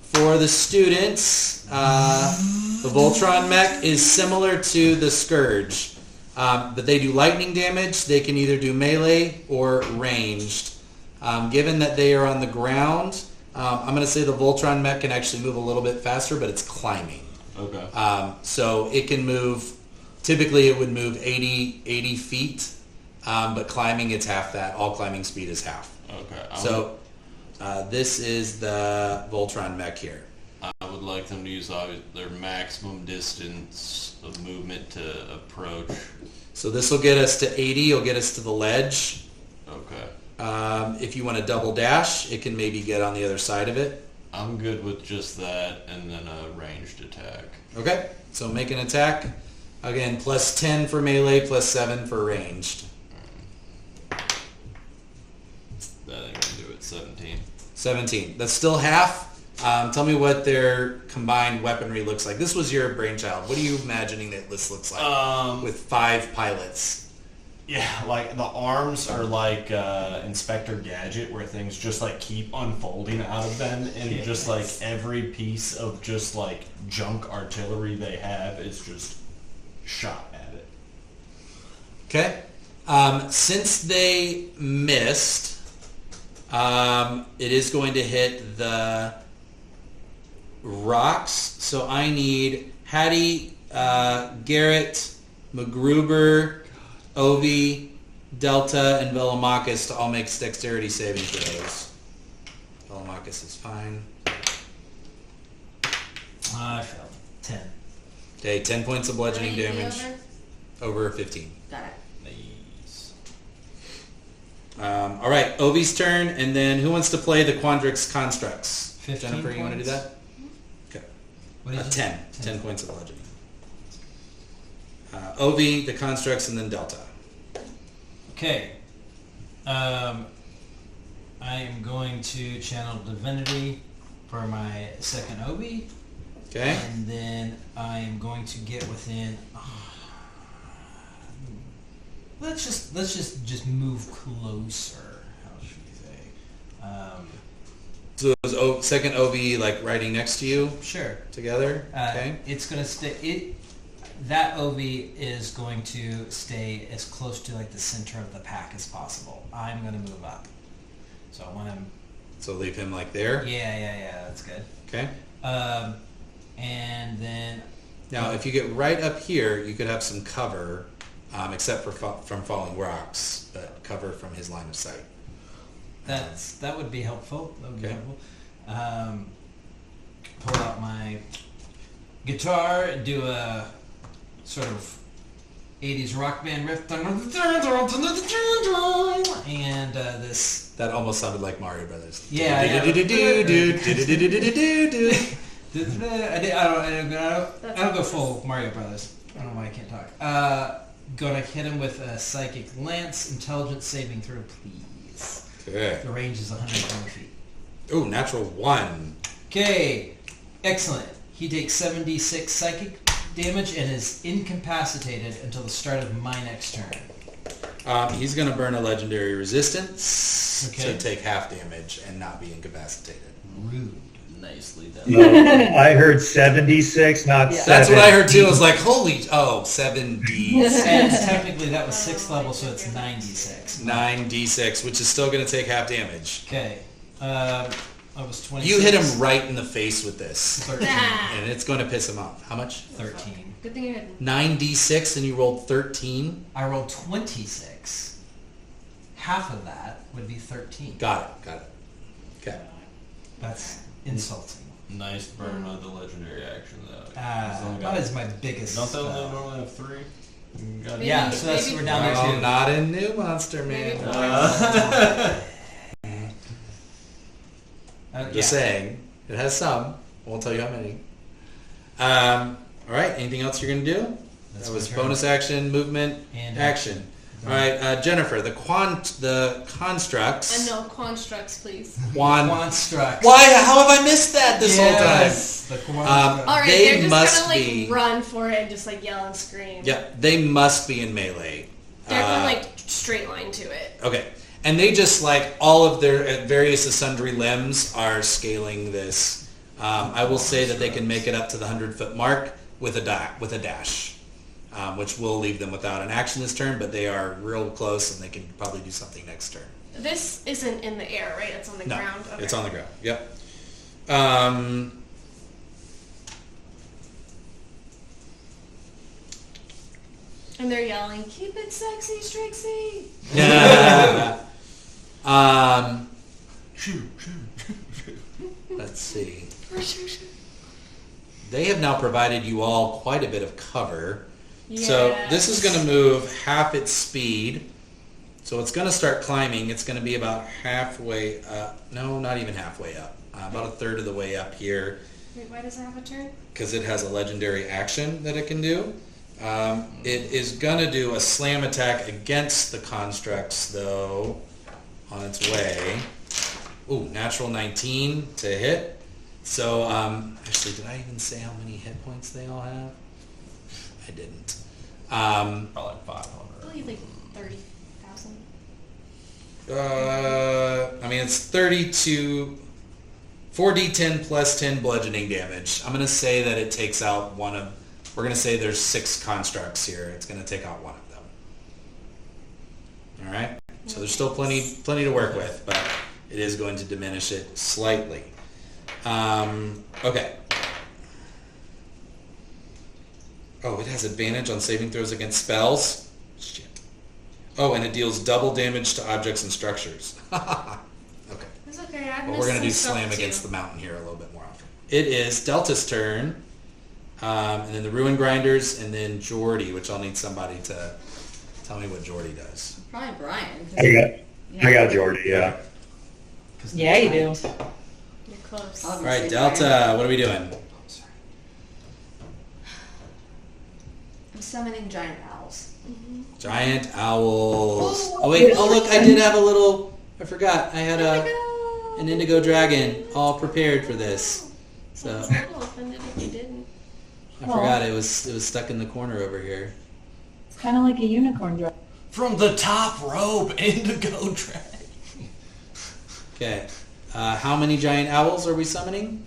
for the students, the Voltron mech is similar to the Scourge, but they do lightning damage. They can either do melee or ranged. Given that they are on the ground, I'm going to say the Voltron mech can actually move a little bit faster, but it's climbing. Okay. So it can move, typically it would move 80 feet, but climbing it's half that. All climbing speed is half. Okay. So this is the Voltron mech here. I would like them to use their maximum distance of movement to approach. So this will get us to 80, it'll get us to the ledge. Okay. If you want to double dash, it can maybe get on the other side of it. I'm good with just that and then a ranged attack. Okay, so make an attack. Again, plus 10 for melee, plus 7 for ranged. That ain't gonna do it. 17. 17. That's still half. Tell me what their combined weaponry looks like. This was your brainchild. What are you imagining that this looks like with 5 pilots? Yeah, like the arms are like Inspector Gadget, where things just like keep unfolding out of them, and just like every piece of just like junk artillery they have is just shot at it. Okay. Since they missed, it is going to hit the rocks. So I need Hattie, Garrett, MacGruber, Ovi, Delta, and Velomachus to all make dexterity saving throws. Velomachus is fine. I failed. 10. Okay, 10 points of bludgeoning How many damage. over? Over 15. Got it. Nice. All right, Ovi's turn, and then who wants to play the Quandrix Constructs? 15 Jennifer, you want to do points. that? Okay. What did you 10. 10 points of bludgeoning. Ovi, the Constructs, and then Delta. Okay. I am going to channel Divinity for my second Obi. Okay. And then I am going to get within. Let's just move closer. How should we say? So is second Ovi like riding next to you Sure. together? Okay. It's gonna stay. That Ovi is going to stay as close to like the center of the pack as possible. I'm gonna move up. So I want him. So leave him like there? Yeah. That's good. Okay. And then. Now, if you get right up here, you could have some cover, except for from falling rocks, but cover from his line of sight. That would be helpful. That would be Okay. helpful. Pull out my guitar and do a sort of 80s rock band riff. And this. That almost sounded like Mario Brothers. Yeah. I don't go full Mario Brothers. I don't know why I can't talk. Gonna hit him with a Psychic Lance, Intelligence saving throw, please. Okay. The range is 120 feet. Ooh, natural 1. Okay, excellent. He takes 7d6 psychic damage and is incapacitated until the start of my next turn. He's going to burn a legendary resistance Okay. to take half damage and not be incapacitated. Rude. Nicely done. I heard 76, not Yeah. 7. That's what I heard too. I was like, holy, 7D. And technically that was 6th level, so it's 96. 9d6, which is still going to take half damage. Okay. I was 26. You hit him right in the face with this, 13. and it's going to piss him off. How much? 13. Good thing you had 9d6, and you rolled 13? I rolled 26. Half of that would be 13. Got it. Okay. That's insulting. Nice burn of the legendary action though. That is my biggest. Don't they only spell. normally have 3? You got it. Yeah, so that's Maybe- we're down Oh, to 2. not in New Monster, maybe man. Just Yeah. saying. It has some. Won't tell you how many. All right. Anything else you're going to do? That's That my was turn. bonus action, movement, And action. All right, Jennifer. The constructs. no constructs, please. Constructs. Why? How have I missed that this whole Yes, the constructs. All right, They they're just must gonna like be- run for it and just like yell and scream. time? Yep. They must be in melee. They're going like straight line to it. Okay. And they just like all of their various and sundry limbs are scaling this. I will say that they can make it up to the 100-foot mark with a dash, which will leave them without an action this turn. But they are real close, and they can probably do something next turn. This isn't in the air, right? It's on the No, ground. Okay. it's on the ground. Yep. And they're yelling, "Keep it sexy, Strixie!" Let's see. They have now provided you all quite a bit of cover. So this is going to move half its speed. So it's going to start climbing. It's going to be about halfway up. No, not even halfway up. About a third of the way up here. Wait, why does it have a turn? Because it has a legendary action that it can do. It is going to do a slam attack against the constructs, though, on its way. Ooh, natural 19 to hit. So, actually, did I even say how many hit points they all have? I didn't. Probably 500. Probably like 30,000. I mean, it's 32, 4d10 plus 10 bludgeoning damage. I'm going to say that it takes out one of, we're going to say there's 6 constructs here. It's going to take out one of them. All right? So there's still plenty to work with, but it is going to diminish it slightly. Okay. Oh, it has advantage on saving throws against spells? Shit. Oh, and it deals double damage to objects and structures. Okay. It's okay. I Well, we're going to do slam against the mountain here a little bit more often. It is Delta's turn, and then the Ruin Grinders, and then Jordy, which I'll need somebody to tell me what Jordy does. Probably Brian. I got Jordy, yeah. Yeah, you do. You're close. All right, Delta, what are we doing? I'm summoning giant owls. Giant owls. Oh wait, oh look, I did have a little, I forgot, I had an indigo dragon all prepared for this. So, I'm a little offended if you didn't. I forgot it was stuck in the corner over here. It's kind of like a unicorn dress. From the top rope, indigo dragon. Okay, how many giant owls are we summoning?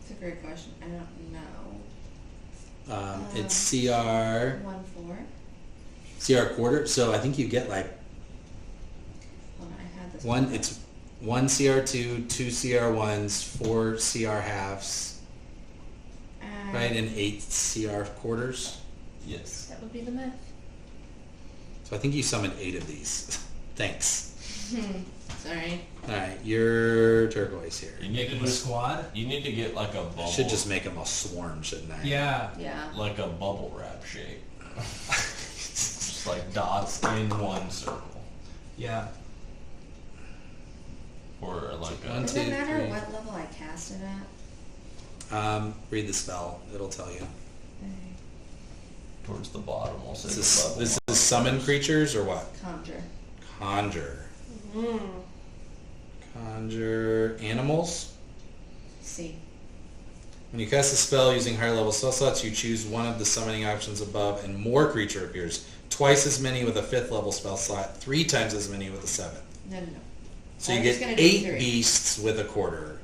That's a great question. I don't know. It's CR 1-4. quarter, so I think you get like Hold on, I had this one, it's 1 CR2, 2 CR1s, 4 CR halves, right, and 8 CR quarters. Yes. That would be the math. So I think you summoned 8 of these. Thanks. Sorry. Alright, you're turquoise here. You need Make to them a just, squad. you need to get like a bubble. I should just make them a swarm, shouldn't I? Yeah. Yeah. like a bubble wrap shape. Just like dots in one circle, Yeah. or like One, a. Does two, it matter three. what level I cast it at? Read the spell. It'll tell you. Towards the bottom, I'll say This is summon creatures or what? Conjure. Conjure. Mm. Conjure animals. C. When you cast a spell using higher level spell slots, you choose one of the summoning options above and more creature appears. Twice as many with a 5th level spell slot, 3 times as many with a 7th. No. So I'm you just get gonna do 8 3. beasts with a quarter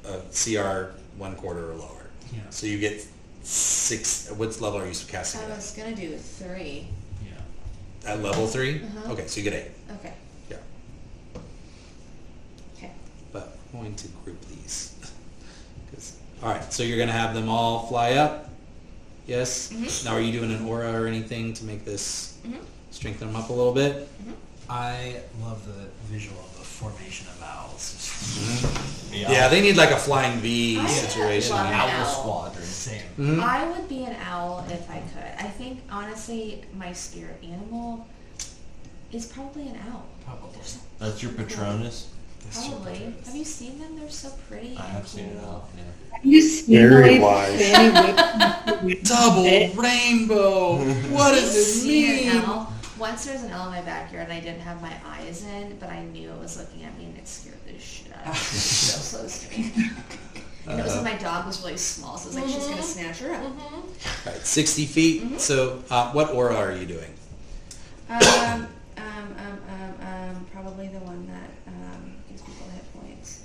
of CR 1 quarter or lower. Yeah. So you get 6. What level are you casting I it was gonna do 3. Yeah. at level 3? Uh-huh. Okay, so you get 8. Okay. Yeah. Okay. But I'm going to group these. Alright, so you're going to have them all fly up? Yes? Mhm. Now are you doing an aura or anything to make this Mhm. strengthen them up a little bit? I love the visual of the formation of owls. Yeah, they need like a flying V I situation. love Owl Owl. squadron. Same. Mhm. I would be an owl if I could. I think, honestly, my spirit animal is probably an owl. Probably. They're so That's your Patronus. Probably. Have you seen them? They're so pretty. I and have seen it cool. all. Yeah. Have you seen Very the way wise. Fanny whips Double it? rainbow! What does it See an mean? owl? Once there was an owl in my backyard and I didn't have my eyes in, but I knew it was looking at me and it scared the shit out of me. It was so close to me. And it was when my dog was really small, so it was like she's gonna snatch her up. Alright, 60 feet. So what aura are you doing? Probably the one that gives people hit points.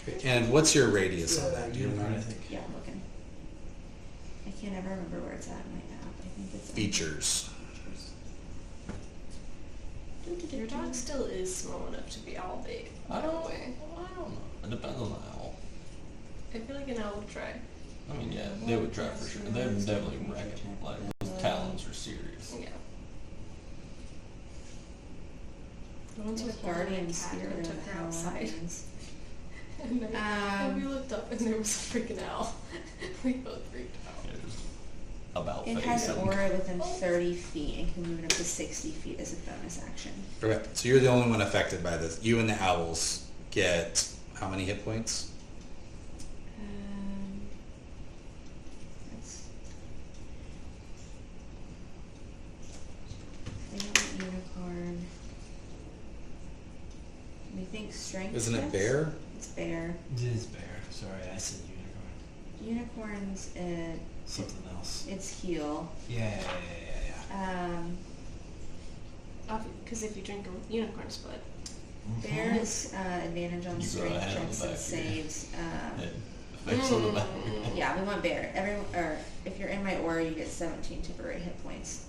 Okay. And what's your radius on that? Do you Unicorn, I remember? think. Yeah, I'm looking. I can't ever remember where it's at in my app. I think it's Features. Your dog still is small enough to be owl bait. I don't know. It depends on the owl. I feel like an owl would try. I mean, yeah, they would try for sure. They would definitely wreck it. Like, those talons are serious. Yeah. The ones with guardian spirit and are took the her hell outside. ones. And then and we looked up and there was a freaking owl. We both freaked out. Yeah, just about It face has an and- aura within 30 feet and can move it up to 60 feet as a bonus action. Okay, so you're the only one affected by this. You and the owls get how many hit points? That's, they have a unicorn. We think strength. Isn't it checks? bear? It's bear. It is bear. Sorry, I said unicorn. Unicorns, Something else. it's heal. Yeah. Because if you drink a unicorn's blood. Bear is advantage on You go strength ahead on checks the and back of your saves. It affects on the back. Yeah, we want bear. Or if you're in my aura, you get 17 temporary hit points.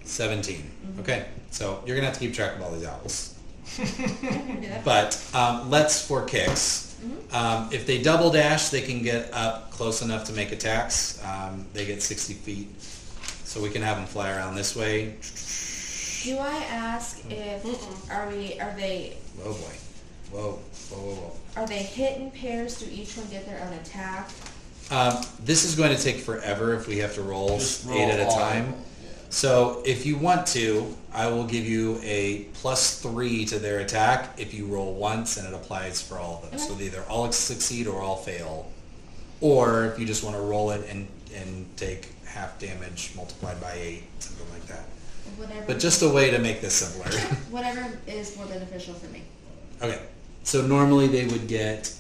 17. Okay, so you're gonna have to keep track of all these owls. Yeah, I can do that. But let's for kicks. If they double dash, they can get up close enough to make attacks. They get 60 feet, so we can have them fly around this way. Do I ask if are they Oh boy, whoa, whoa, whoa, whoa. are they hit in pairs? Do each one get their own attack? This is going to take forever if we have to roll Just 8 at a all. time. Yeah. So if you want to, I will give you a +3 to their attack if you roll once, and it applies for all of them. So they either all succeed or all fail. Or if you just want to roll it and take half damage multiplied by 8, something like that. Whatever. But just a way to make this simpler. Whatever is more beneficial for me. Okay. So normally they would get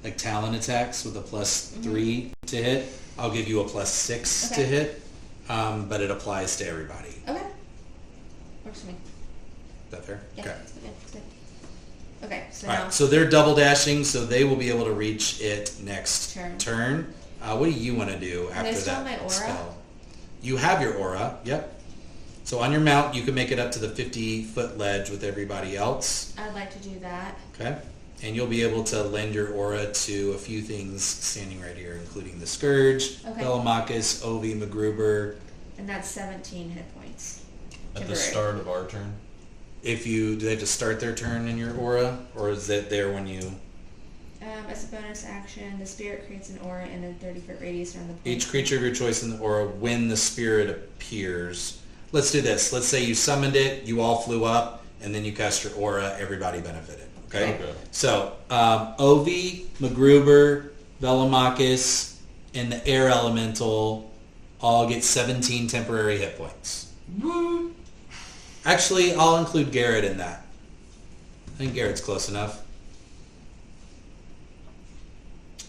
like talent attacks with a +3 to hit. I'll give you a +6 to Okay. hit, but it applies to everybody. Okay. Works for me. Is that fair? Yeah. Okay. That's good. That's good. Okay. So All now. right. So they're double dashing, so they will be able to reach it next Turn. What do you want to do Can I after still that have my aura? spell? You have your aura. Yep. So on your mount, you can make it up to the 50-foot ledge with everybody else. I'd like to do that. Okay. And you'll be able to lend your aura to a few things standing right here, including the Scourge, Okay. Bellamachus, Ovi, MacGruber. And that's 17 hit points. At the Temporary. start of our turn. Do they have to start their turn in your aura, or is it there when you... As a bonus action, the spirit creates an aura in a 30-foot radius around the point. Each creature of your choice in the aura, when the spirit appears... Let's do this. Let's say you summoned it, you all flew up, and then you cast your aura, everybody benefited. Okay? Okay. So, Ovi, MacGruber, Bellamachus, and the air elemental all get 17 temporary hit points. Actually, I'll include Garrett in that. I think Garrett's close enough.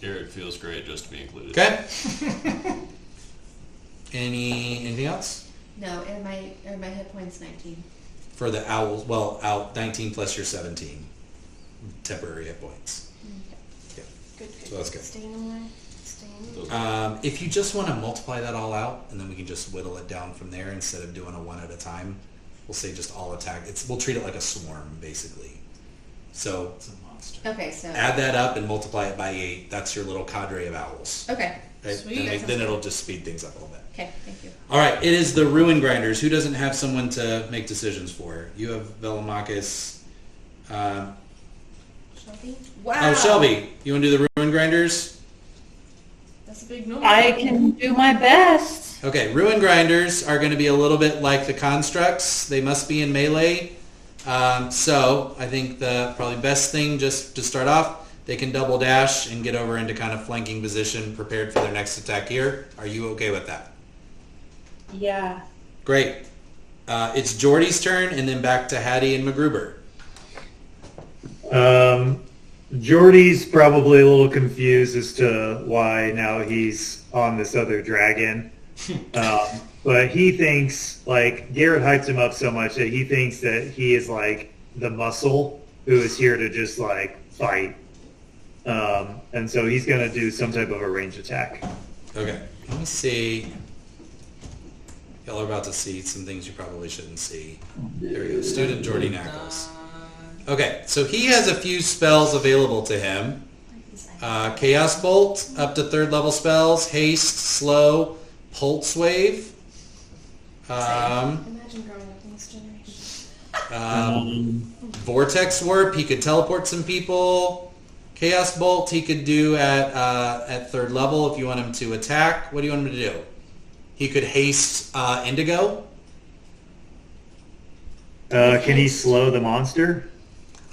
Garrett feels great just to be included. Okay? Anything else? No, and my hit points 19. For the owls, well, out 19 plus your 17 temporary hit points. Yeah. Good. So that's good. Staying away. Staying. Those- If you just want to multiply that all out, and then we can just whittle it down from there instead of doing a one at a time, we'll say just all attack. We'll treat it like a swarm, basically. So It's a monster. Okay, so add that up and multiply it by 8. That's your little cadre of owls. okay, Okay? Sweet. Then, That sounds then good. it'll just speed things up a little bit. okay, thank you. All right, it is the Ruin Grinders. Who doesn't have someone to make decisions for? You have Bellamachus. Shelby? Oh, Shelby, you want to do the Ruin Grinders? That's a big number. I can do my best. Okay, Ruin Grinders are going to be a little bit like the Constructs. They must be in melee. So I think the probably best thing just to start off, they can double dash and get over into kind of flanking position, prepared for their next attack here. Are you okay with that? Yeah. Great. It's Jordy's turn, and then back to Hattie and MacGruber. Jordy's probably a little confused as to why now he's on this other dragon. But he thinks, like, Garrett hypes him up so much that he thinks that he is, like, the muscle who is here to just, like, fight. And so he's going to do some type of a range attack. Okay, let me see. Y'all are about to see some things you probably shouldn't see. There we go. Student Jordy Knackles. Okay, so he has a few spells available to him. Chaos Bolt, up to 3rd level spells. Haste, Slow, Pulse Wave. Imagine growing up in this generation. Vortex Warp, he could teleport some people. Chaos Bolt, he could do at 3rd level if you want him to attack. What do you want him to do? He could haste Indigo. Can he slow the monster?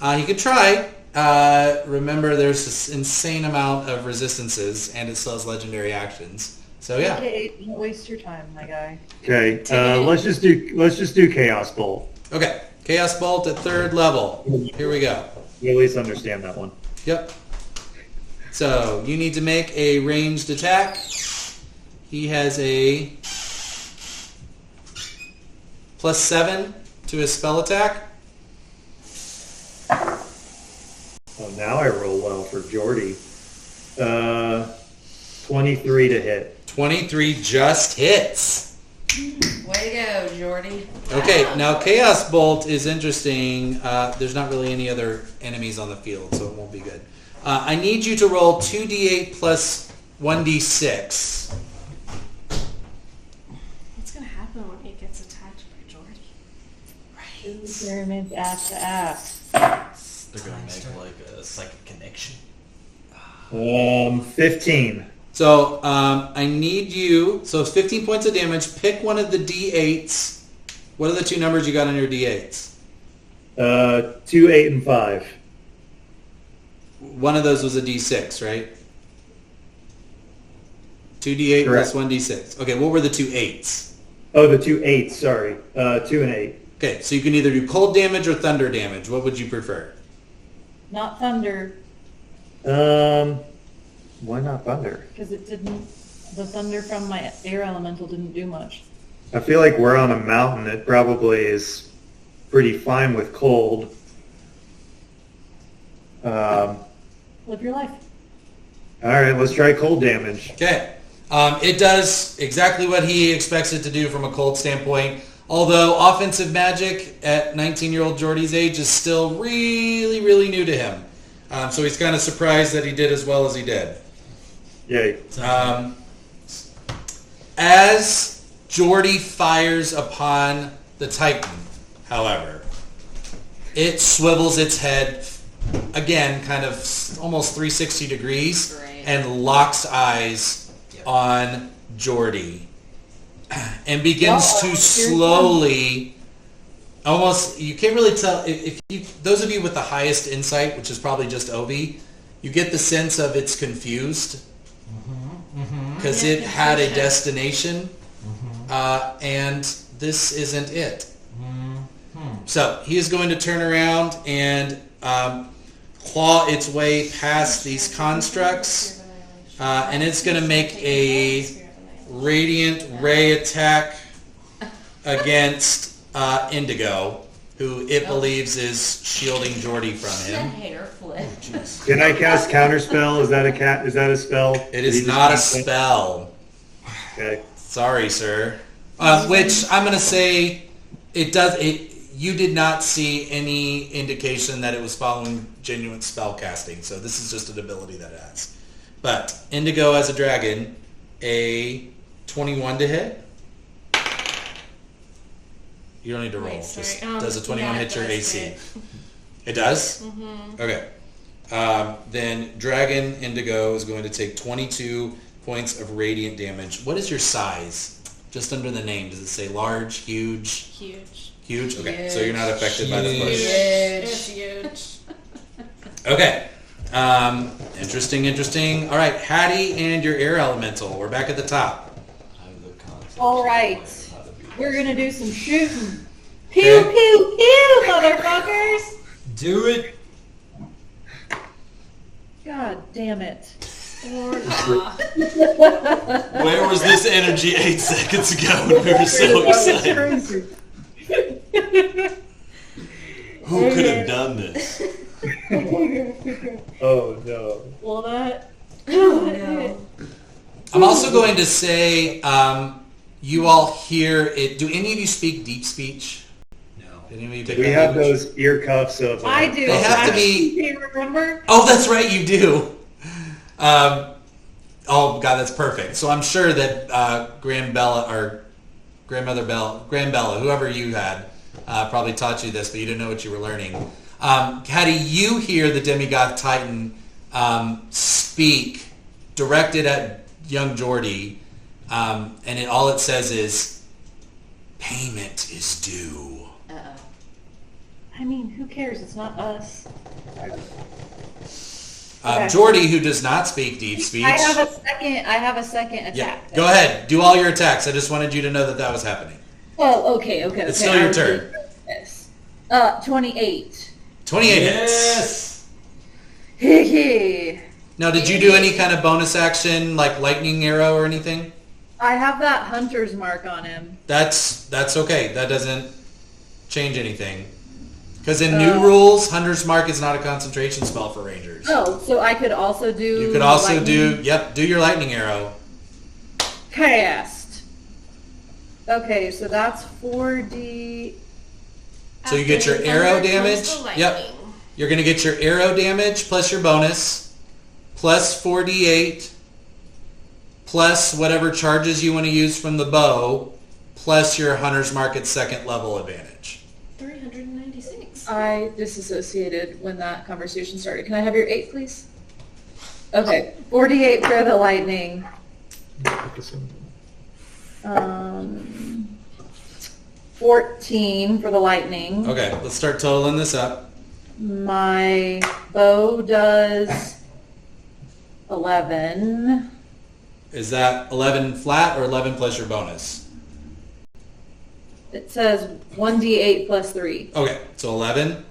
He could try. Remember, there's this insane amount of resistances, and it still has legendary actions. So yeah. Hey, don't waste your time, my guy. Okay, let's just do Chaos Bolt. Okay. Chaos Bolt at 3rd level. Here we go. You at least understand that one. Yep. So you need to make a ranged attack. He has a plus 7 to his spell attack. Oh, now I roll well for Jordy. 23 to hit. 23 just hits. Way to go, Jordy. Okay, now Chaos Bolt is interesting. There's not really any other enemies on the field, so it won't be good. I need you to roll 2d8 plus 1d6. What's gonna happen when it gets attacked by Jordy? Experiments ass to ass. They're gonna make like a psychic connection. 15. So I need you, so it's 15 points of damage. Pick one of the d8s. What are the two numbers you got on your d8s? 2, 8, and 5. One of those was a d6, right? 2d8 plus Correct. 1d6. Okay, what were the two 8s? Oh, the 2 8s, sorry. 2 and 8. Okay, so you can either do cold damage or thunder damage. What would you prefer? Not thunder, Why not thunder? because it didn't. The thunder from my air elemental didn't do much. I feel like we're on a mountain. It probably is pretty fine with cold. Live your life. All right, let's try cold damage. Okay. It does exactly what he expects it to do from a cold standpoint. Although offensive magic at 19-year-old Jordy's age is still really, really new to him. So he's kind of surprised that he did as well as he did. Yay. As Jordy fires upon the Titan, however, it swivels its head again, kind of almost 360 degrees, Right. and locks eyes on Jordy, and begins to slowly, almost, you can't really tell, if you, those of you with the highest insight, which is probably just Obi, you get the sense of it's confused, because it had a destination, and this isn't it. So he is going to turn around and claw its way past these constructs, and it's going to make a radiant ray attack against Indigo, who it believes is shielding Jordy from That him. hair flip. Can I cast counterspell? Is that a spell? It is not a spell. Okay. Sorry, sir. Which I'm going to say it does. You did not see any indication that it was following genuine spell casting, so this is just an ability that it has. But Indigo as a dragon, a 21 to hit. You don't need to roll. Wait, sorry. Just does a 21 yeah, hit your it does AC? hit. It does? Okay. Then Dragon Indigo is going to take 22 points of radiant damage. What is your size? Just under the name, does it say large, huge? Huge. Huge? Okay, so you're not affected by the push. It's huge. Okay. Interesting. All right, Hattie and your air elemental. We're back at the top. All right. We're gonna do some shooting. Pew Okay. pew pew, motherfuckers! Do it. God damn it. Where was this energy 8 seconds ago when we were so excited? Who could have done this? Oh no. Well, that. No. I'm also going to say you all hear it. Do any of you speak deep speech? No. Did any of you pick We that have language? those ear cuffs of. I do. They have to be- Do you remember? Oh, that's right, you do. Oh God, that's perfect. So I'm sure that Grandbella or Grandbella, whoever you had, probably taught you this, but you didn't know what you were learning. Hattie, you hear the demigod Titan speak, directed at young Jordy, and all it says is, "Payment is due." Uh-oh. I mean, who cares? It's not us. Okay. Jordy, who does not speak deep speech. I have a second attack. Yeah, go ahead. Do all your attacks. I just wanted you to know that that was happening. Oh, okay. It's still your turn. Yes. 28. 28 hits. Hee. Now, did you do any kind of bonus action, like lightning arrow or anything? I have that hunter's mark on him. That's okay. That doesn't change anything. Because in new rules, Hunter's Mark is not a concentration spell for rangers. Oh, so I could also do. You could also lightning? do your lightning arrow. Cast. Okay, so that's 4D. So you get your After the arrow thunder damage. comes the Yep. lightning. You're going to get your arrow damage plus your bonus, plus 4d8, plus whatever charges you want to use from the bow, plus your Hunter's Mark at second level advantage. 396. I disassociated when that conversation started. Can I have your 8, please? Okay, 48 for the lightning. 14 for the lightning. Okay, let's start totaling this up. My bow does 11. Is that 11 flat or 11 plus your bonus? It says 1d8 plus 3. Okay, so 11.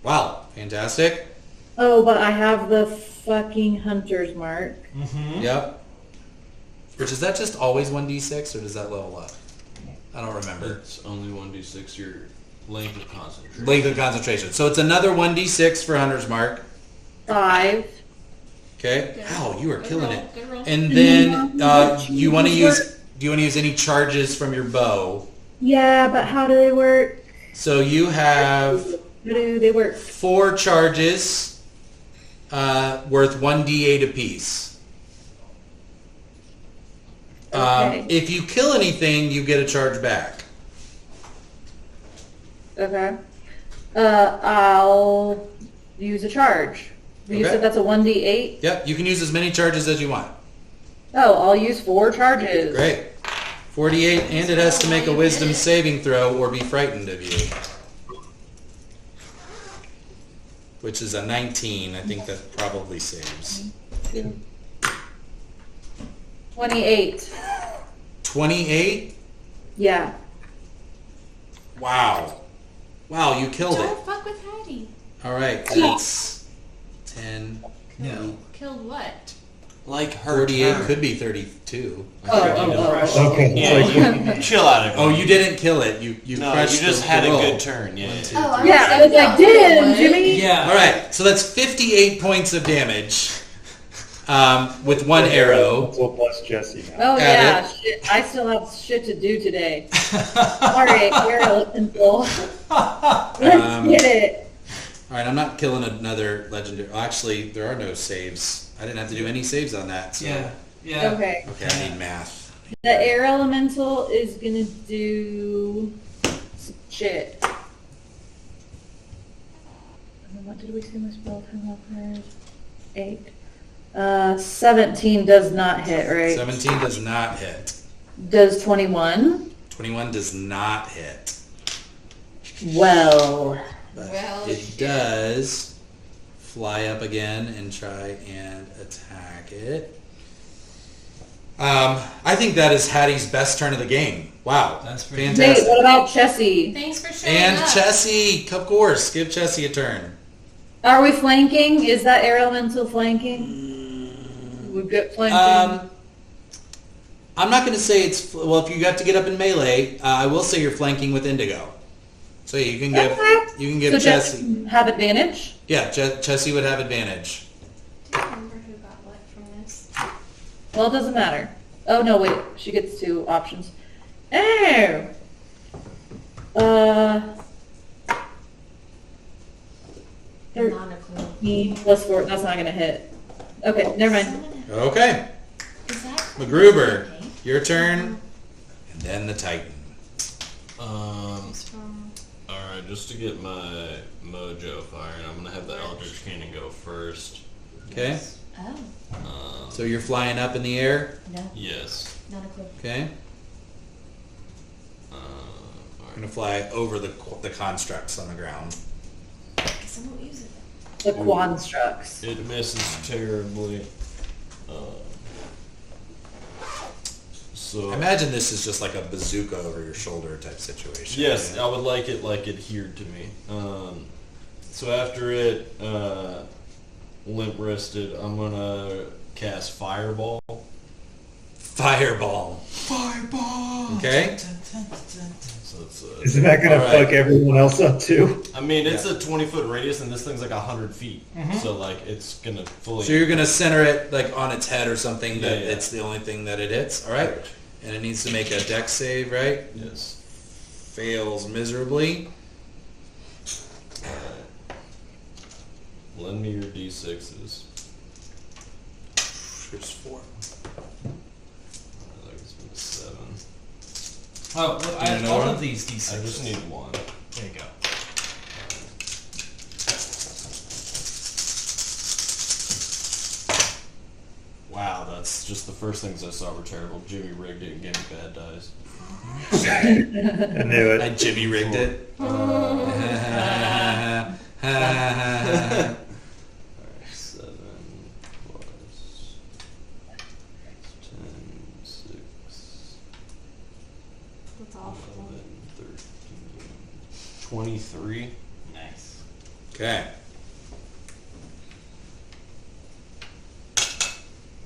Wow, fantastic. Oh, but I have the fucking hunter's mark. Yep. Which, is that just always 1d6 or does that level up? I don't remember. It's only 1d6 your length of concentration. Length of concentration. So it's another 1d6 for Hunter's Mark. 5. Okay. Good. Wow, you are Good killing roll, it. good roll. And then you want to use. Do you want to use any charges from your bow? Yeah, but how do they work? So you have How do they work? 4 charges worth 1d8 apiece. Okay. If you kill anything, you get a charge back. Okay. I'll use a charge. You Okay. said that's a 1d8? Yep, you can use as many charges as you want. Oh, I'll use 4 charges. Great. 48, and it has to make a wisdom saving throw or be frightened of you. Which is a 19. I think that probably saves. 28. 28? Yeah. Wow. Wow, you killed it. Don't fuck with Hattie. All right, that's 10. No. Killed what? Like her 48 turn. could be 32. Okay. Yeah, you chill out. Oh, Everyone. you didn't kill it. You No, crushed you just the had a roll. good turn. Yeah. 1, 2, Oh, I 3. Yeah, I was like, damn, Jimmy. Yeah. All right, so that's 58 points of damage with 1 arrow. So plus Jesse now. Oh, Got yeah. Shit. I still have shit to do today. All right, you're a pencil. Let's get it. All right, I'm not killing another legendary. Oh, actually, there are no saves. I didn't have to do any saves on that. So. Yeah. Yeah. Okay. Okay, I need math. The air elemental is gonna do some shit. What did we say my spell time offers? 8. 17 does not hit, right? 17 does not hit. Does 21? 21 does not hit. Well. But Well, it shit. does fly up again and try and attack it. I think that is Hattie's best turn of the game. Wow. That's pretty Wait, fantastic. what about Chessie? Thanks for showing And up. Chessie, of course, give Chessie a turn. Are we flanking? Is that air elemental flanking? We've got flanking. I'm not going to say it's well. If you have to get up in melee, I will say you're flanking with Indigo. So you can give so Chessie. Chessie have advantage? Yeah, Chessie would have advantage. Do you remember who got what from this? Well, it doesn't matter. Oh, no, wait. She gets 2 options. Oh! Not a clue. 13 plus 4. That's not going to hit. Okay, never mind. Okay, Is that MacGruber, your turn, and then the Titan. It's from Alright, just to get my mojo firing, I'm gonna have the Eldritch Cannon go first. Okay, Oh, so you're flying up in the air. no, Yes. not a clue. Okay, I'm Alright. gonna fly over the constructs on the ground. Guess I won't use it. The Quanstructs. It misses terribly. So Imagine this is just like a bazooka over your shoulder type situation. yes, I would like it adhered to me. So after it limp wristed, I'm gonna cast Fireball. Fireball. Fireball. Okay. So it's Isn't that gonna All right. fuck everyone else up too? I mean, it's a 20-foot radius, and this thing's like 100 feet. So like, it's gonna fully. So you're gonna center it like on its head or something that Yeah. it's the only thing that it hits. All right. And it needs to make a dex save, right? Yes. Fails miserably. Lend me your d6s. Here's 4. I think it's been a 7. Oh, well, I have another all one? of these D6s. I just need 1. There you go. Wow, that's just the first things I saw were terrible. Jimmy rigged it and gave me bad dice. I knew I it. Jimmy rigged it. Alright, 7 plus 10, 6, That's awful. 11, 13, 23. Nice. Okay.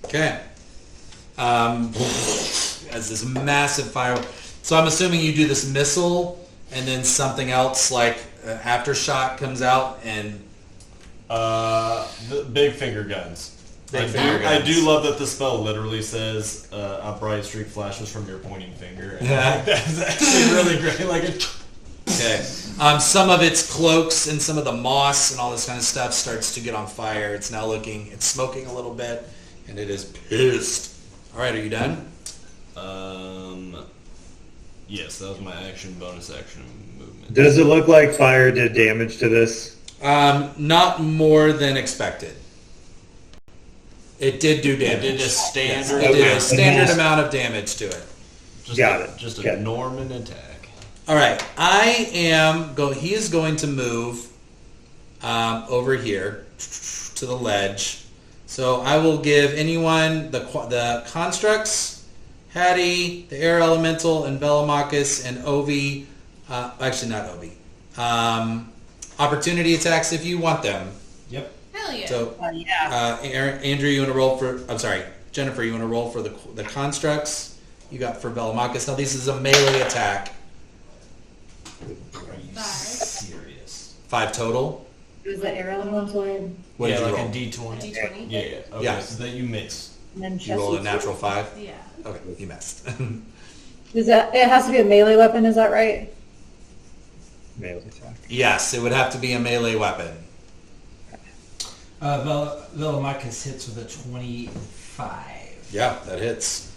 Okay. As this massive fire. So I'm assuming you do this missile, and then something else like aftershock comes out, and The big finger guns. Big finger I guns. do love that the spell literally says a bright streak flashes from your pointing finger. And Yeah. that's actually really great. Like it. okay. Some of its cloaks and some of the moss and all this kind of stuff starts to get on fire. It's now it's smoking a little bit, and it is pissed. All right, are you done? Yes, that was my action, bonus action, movement. Does it look like fire did damage to this? Not more than expected. It did do damage. It did a standard. It did Okay. a standard amount of damage to it. Just Got a, it. Just Okay. a Norman attack. All right, he is going to move over here to the ledge. So I will give anyone the constructs, Hattie, the air elemental, and Velomachus, and Ovi. Actually, not Ovi. Opportunity attacks if you want them. Yep. Hell yeah. So Yeah. Andrew, you want to roll for? I'm sorry, Jennifer, you want to roll for the constructs you got for Velomachus. Now this is a melee attack. Are you 5. serious? 5 total. It was the air elemental What yeah, did you like roll? a A D20. D20? Yeah, yeah. Okay, Yeah. so that you miss. and then You rolled a Chesapeake. natural 5. Yeah. Okay, you missed. Does that? It has to be a melee weapon. Is that right? Melee attack. Yes, it would have to be a melee weapon. Velomachus hits with a 25. Yeah, that hits.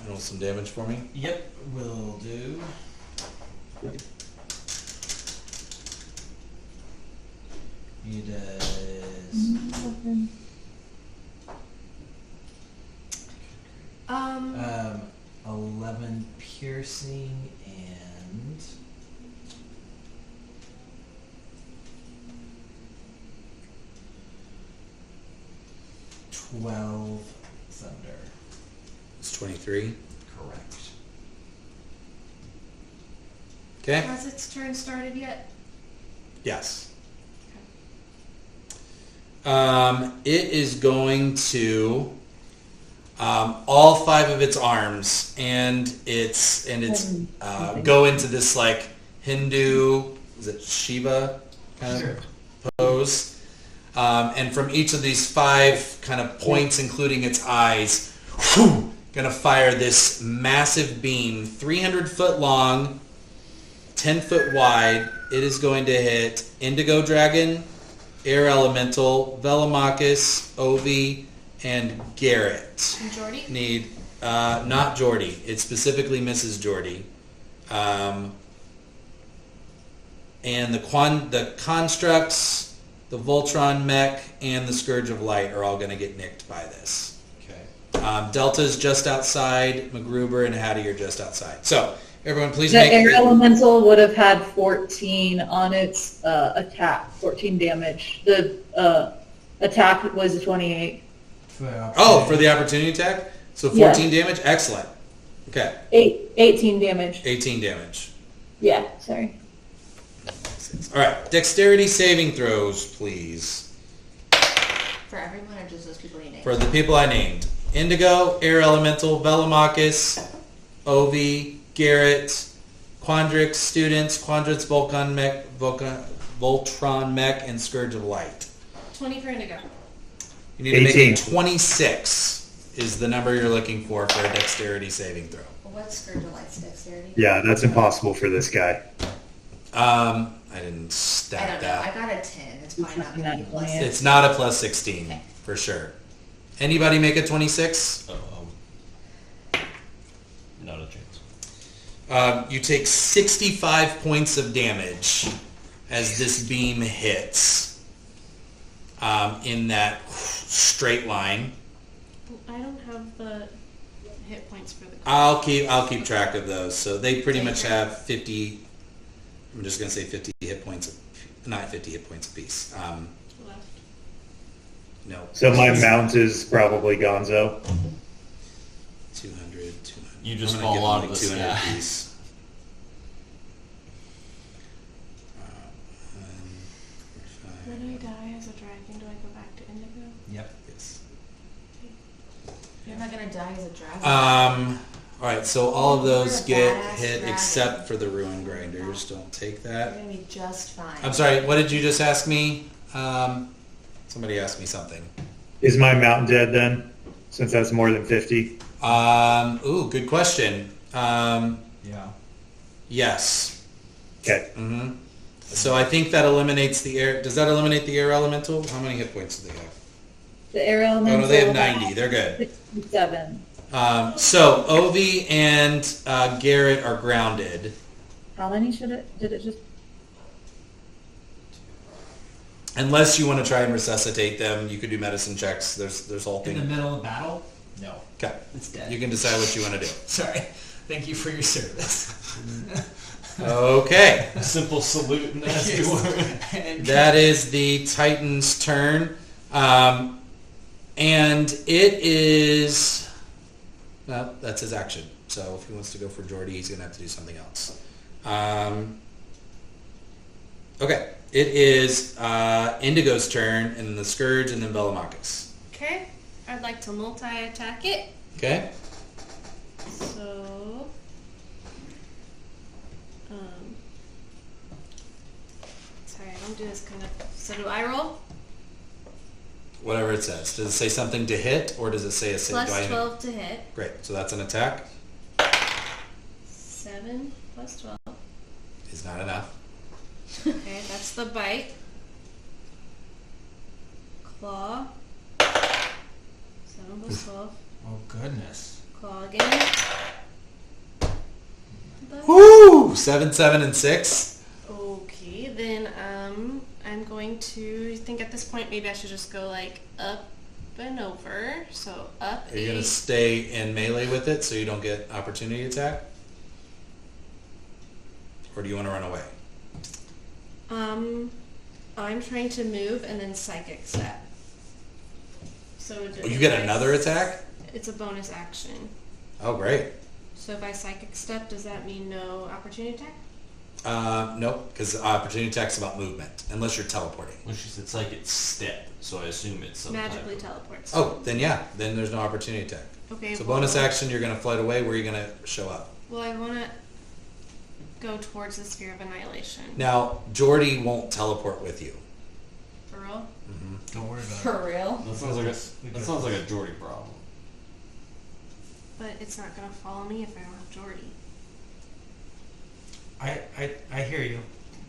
Roll some damage for me. Yep, will do. He does 11 piercing and 12 thunder. It's 23. Correct. Okay. Has its turn started yet? Yes. It is going to all 5 of its arms and its go into this like Hindu, is it Shiva kind of pose, and from each of these 5 kind of points, including its eyes, gonna fire this massive beam, 300 foot long, 10 foot wide. It is going to hit Indigo Dragon, Air Elemental, Velomachus, Ovi, and Garrett. And Jordy? Need not Jordy. It specifically misses Jordy. And the constructs, the Voltron mech, and the Scourge of Light are all going to get nicked by this. Okay. Delta's just outside. MacGruber and Hattie are just outside. So everyone, please The make air elemental would have had 14 on its attack, 14 damage. The attack was a 28. for the opportunity attack. So 14 damage. Excellent. Okay. 18 damage. 18 damage. Yeah, sorry. All right. Dexterity saving throws, please. For everyone or just those people you named? For the people I named. Indigo, Air Elemental, Velomachus, Ovi, Garrett, Quandrix students, Quandrix, Voltron Mech, and Scourge of Light. 20 for Indigo. You need to make 18. a 26 is the number you're looking for a dexterity saving throw. What's Scourge of Light's dexterity? Yeah, that's impossible for this guy. I didn't I stack don't know. I that. got a 10. It's probably not going to be plus. It's not a plus 16, for sure. Anybody make a 26? Not a chance. You take 65 points of damage as this beam hits in that straight line. I don't have the hit points for the I'll keep track of those. So they pretty much have 50. I'm just gonna say 50 hit points, not 50 hit points apiece. left. No. So my mount is probably Gonzo. 200. You just I'm gonna fall give them out of the 200 sky. apiece. When I die as a dragon, do I go back to Indigo? Yep. Yes. You're not going to die as a dragon. All right, so all of those You're a get badass hit dragon. except for the Ruin Grinders. Don't take You're that. going to be just fine. I'm sorry, what did you just ask me? Somebody asked me something. Is my mount dead then? Since that's more than 50. Good question. Yeah. Yes. Okay. Mm-hmm. So I think that eliminates the air. Does that eliminate the air elemental? How many hit points do they have? The air Oh elemental. no, they have 90. They're good. 67. So Ovi and Garrett are grounded. How many did it just? Unless you want to try and resuscitate them, you could do medicine checks. There's whole In the thing. middle of battle? No. Okay. It's dead. You can decide what you want to do. Sorry. Thank you for your service. Okay. A simple salute and ask you were. That is the Titan's turn. And it is... Well, that's his action. So if he wants to go for Jordy, he's going to have to do something else. Okay. It is Indigo's turn, and then the Scourge, and then Velomachus. Okay. I'd like to multi-attack it. Okay? So, sorry, I don't do this kind of. So do I roll? Whatever it says. Does it say something to hit, or does it say a... Plus do I- 12 to hit. Great. So that's an attack. 7 plus 12. Is not enough. Okay, that's the bite. Claw. 7 plus 12. Oh, goodness. Claw again. Woo! 7, 7, and 6. Okay, then I'm going to think at this point maybe I should just go like up and over. So up. Are you going to stay in melee with it so you don't get opportunity attack? Or do you want to run away? I'm trying to move and then psychic step. So You get another attack? It's a bonus action. Oh, great. So if I psychic step, does that mean no opportunity attack? Nope, because opportunity attack's about movement, unless you're teleporting. Well, she said psychic step, so I assume it's some Magically type of... teleports. Oh, then yeah, then there's no opportunity attack. Okay. So well, bonus action, you're going to flight away. Where are you going to show up? Well, I want to go towards the sphere of annihilation. Now, Jordy won't teleport with you. For real? Don't worry about it. For real? That sounds like a Jordy problem. But it's not going to follow me if I don't have Jordy. I hear you.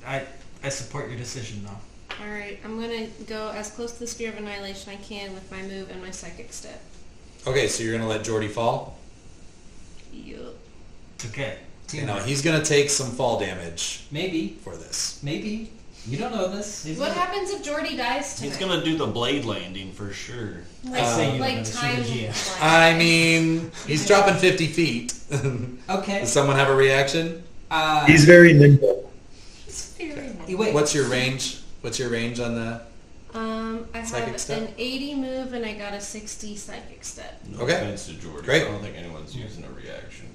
I support your decision, though. Alright, I'm going to go as close to the sphere of annihilation I can with my move and my psychic step. Okay, so you're going to let Jordy fall? Yup. It's okay. You know, he's going to take some fall damage Maybe. for this. Maybe. You don't know this. What happens if Jordy dies tonight? He's gonna do the blade landing for sure. Like, I say you like know this, time. you're the GM. like- I mean, he's dropping 50 feet. Okay. Does someone have a reaction? He's very nimble. It's very nice. Wait. What's your range? What's your range on the... I Psychic have step? an 80 move and I got a 60 psychic step. No Okay. offense to Jordy. Great. I don't think anyone's using a reaction.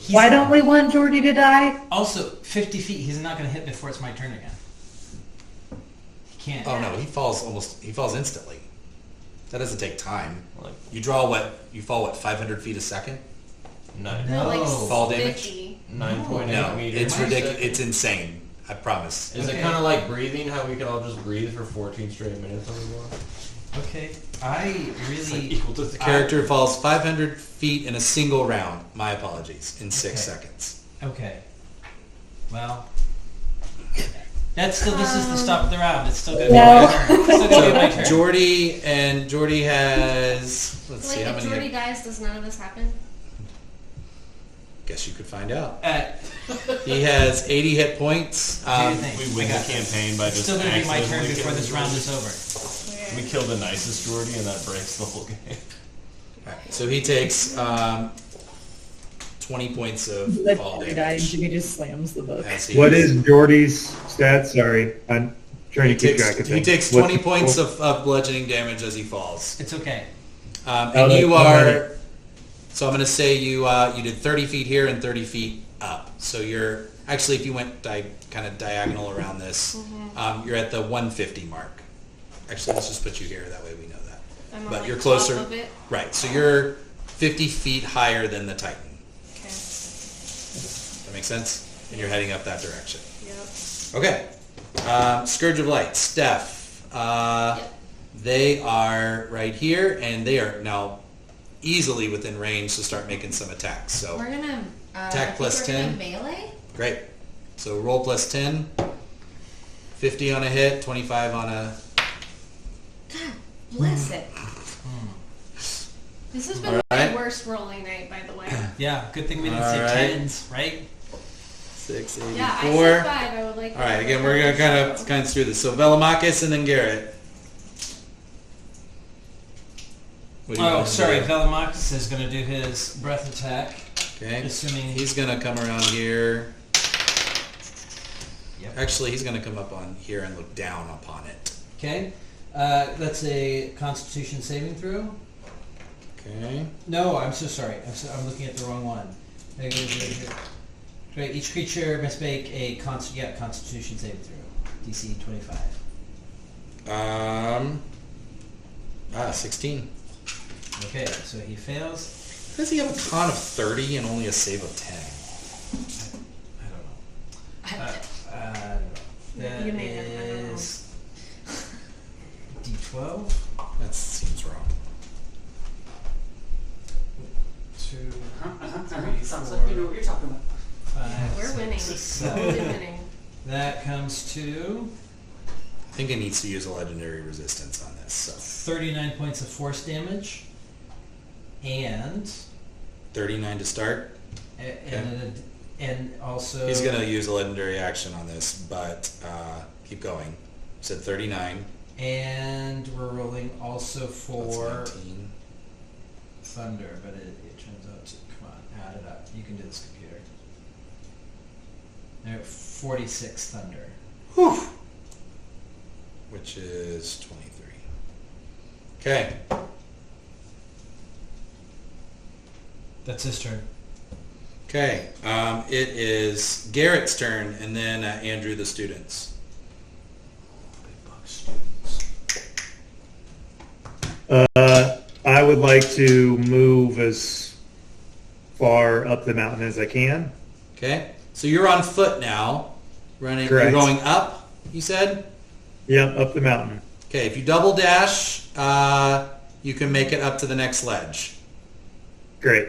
Why don't we want Jordy to die? Also, 50 feet. He's not going to hit before it's my turn again. He can't. Oh no, he falls instantly. That doesn't take time. Like You draw what? You fall what? 500 feet a second? nine, No, like Fall damage? 50. 9.8 No, meters. it's per ridiculous. second. It's insane. I promise. Is it Okay. kind of like breathing? How we can all just breathe for 14 straight minutes on the wall? Okay. I It's like really. equal to The character falls 500 feet in a single round. My apologies. In 6 Okay. seconds. Okay. Well. That's still. This is the stop of the round. It's still gonna be No. my turn. It's still gonna be my turn. Jordy has. Let's see Like, how if many. Jordy dies, does none of this happen? Guess you could find out. Uh, He has 80 hit points. Okay, thanks. We win I the got this. campaign by It's just still gonna be my turn accidentally before killing this round Jordy. is over. We kill the nicest Jordy, and that breaks the whole game. Alright, so he takes 20 points of Let fall Jordy die, and damage. Jimmy just slams the book. As he What is Jordy's stats? Sorry, I'm trying He to keep takes, track of he things. takes What's 20 the points total? of bludgeoning damage as he falls. It's okay. And Oh, you that's are. alright. So I'm going to say you did 30 feet here and 30 feet up. So you're actually, if you went kind of diagonal around this, you're at the 150 mark. Actually, let's just put you here. That way we know that. I'm on, But like, you're closer. top of it. Right. So you're 50 feet higher than the Titan. Okay. That makes sense? And you're heading up that direction. Yep. Okay. Scourge of Light, Steph. Yep. They are right here, and they are now easily within range to start making some attacks. So We're gonna Attack I think plus we're gonna 10. melee. great. So roll plus 10. 50 on a hit, 25 on a... God bless it. This has been All my right. worst rolling night, by the way. Yeah. Good thing we didn't All say right. tens, right? 684. Yeah, I said 5. I would like. All right, again, we're going to kind of through this. So Velomachus and then Garrett. What do you Oh, want to sorry. do? Velomachus is going to do his breath attack. Okay. Assuming He's going to come around here. Yep. Actually, he's going to come up on here and look down upon it. Okay. That's a Constitution saving throw. Okay. No, I'm so sorry. I'm looking at the wrong one. Right, each creature must make a Constitution saving throw. DC 25. 16. Okay, so he fails. How does he have a con of 30 and only a save of 10? I don't know. I don't know. That You made it, I don't know. is D12. That seems wrong. 2, Sounds like you know what you're talking about. 5, We're 6, winning. 7. Totally winning. That comes to I think it needs to use a legendary resistance on this. So 39 points of force damage, and 39 to start. and also He's going to use a legendary action on this, but keep going. Said 39. and we're rolling also for That's 19. thunder, but it turns out to come on, add it up. You can do this, computer. There, 46 thunder. Whew. Which is 23. Okay. That's his turn. Okay. It is Garrett's turn, and then Andrew, the students. I would like to move as far up the mountain as I can. Okay. So you're on foot now, running. Correct. You're going up, you said? Yep, up the mountain. Okay, if you double dash, you can make it up to the next ledge. Great.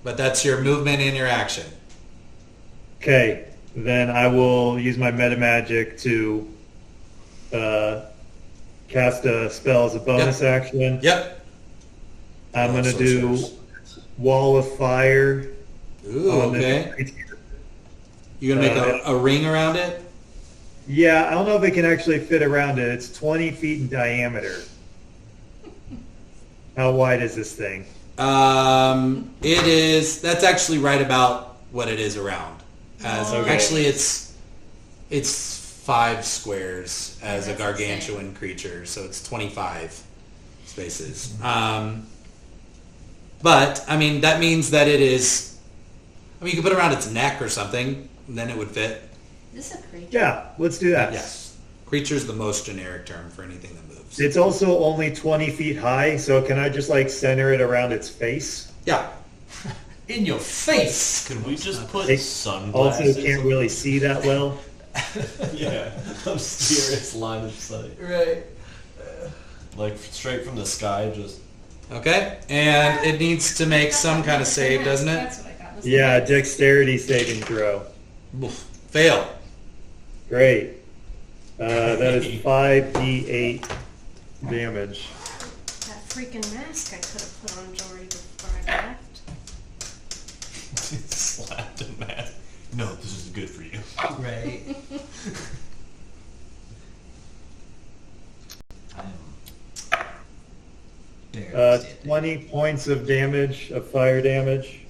But that's your movement and your action. Okay, then I will use my meta magic to cast a spell as a bonus action. Yep. I'm going to do Wall of Fire. Ooh, on this okay. creature. You're going to make a ring around it? Yeah, I don't know if it can actually fit around it. It's 20 feet in diameter. How wide is this thing? It is, that's actually right about what it is around. Okay. Actually, it's 5 squares as a That's gargantuan creature, so it's 25 spaces. But, I mean, that means that it is, I mean, you could put it around its neck or something, and then it would fit. This is a creature. Yeah, let's do that. Yes, of Creature's the most generic term for anything that moves. It's also only 20 feet high, so can I just like center it around its face? Yeah. In your face. Could we just put It sunglasses? Also can't really see that well. Yeah, mysterious line of sight. Right. Like straight from the sky, just. Okay. And it needs to make some kind of save, doesn't it? That's what I got. Yeah, dexterity saving throw. Oof. Fail. Great. That is 5d8 damage. That freaking mask I could have put on Jory before I left. Slapped him, man. No, this is good for you. Right. Barely standing. 20 points of damage, of fire damage.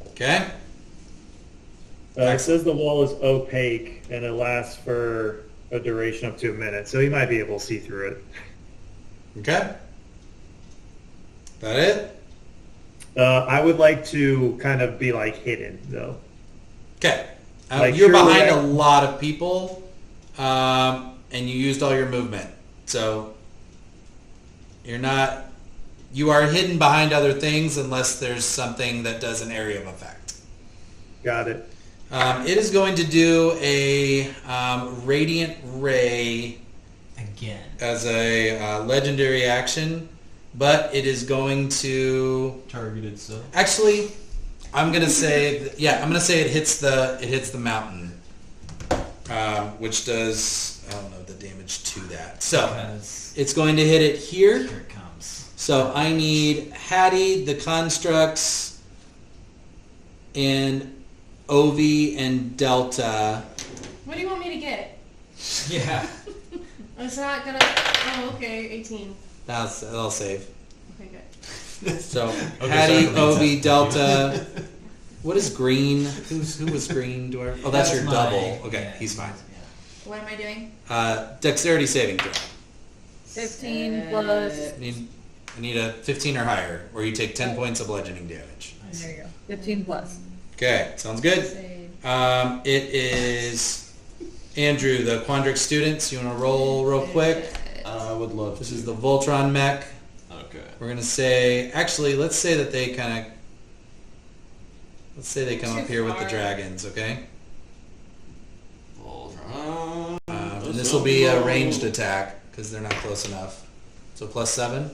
Okay. It says the wall is opaque and it lasts for a duration up to a minute, so he might be able to see through it. Okay. That it? I would like to kind of be like hidden though. Okay. Like, you're surely behind I- a lot of people, and you used all your movement. So you're not... You are hidden behind other things unless there's something that does an area of effect. Got it. It is going to do a Radiant Ray Again. as a legendary action, but it is going to... Targeted stuff. Actually, I'm gonna say I'm gonna say it hits the mountain, which does I don't know the damage to that. So Because it's going to hit it here. here it comes. So I need Hattie, the constructs, and Ovi and Delta. What do you want me to get? Yeah. It's not gonna. Oh, okay, 18. That'll save. Okay, good. So Okay, Hattie, so that means Ovi, that- Delta. What is green? Who was green? Oh, that's your my- double. Okay, yeah, he's fine. yeah. What am I doing? Dexterity saving throw. 15 plus. I need a 15 or higher, or you take 10 points of bludgeoning damage. There you go. 15 plus. Okay, sounds good. Save. It is Andrew, the Quandrix students. You want to roll real quick? I would love This to. is the Voltron mech. Okay. We're gonna say, actually, let's say that they kind of, let's say they come Too up here with the far. dragons, okay? Voltron. And this will be a ranged attack because they're not close enough. So plus 7,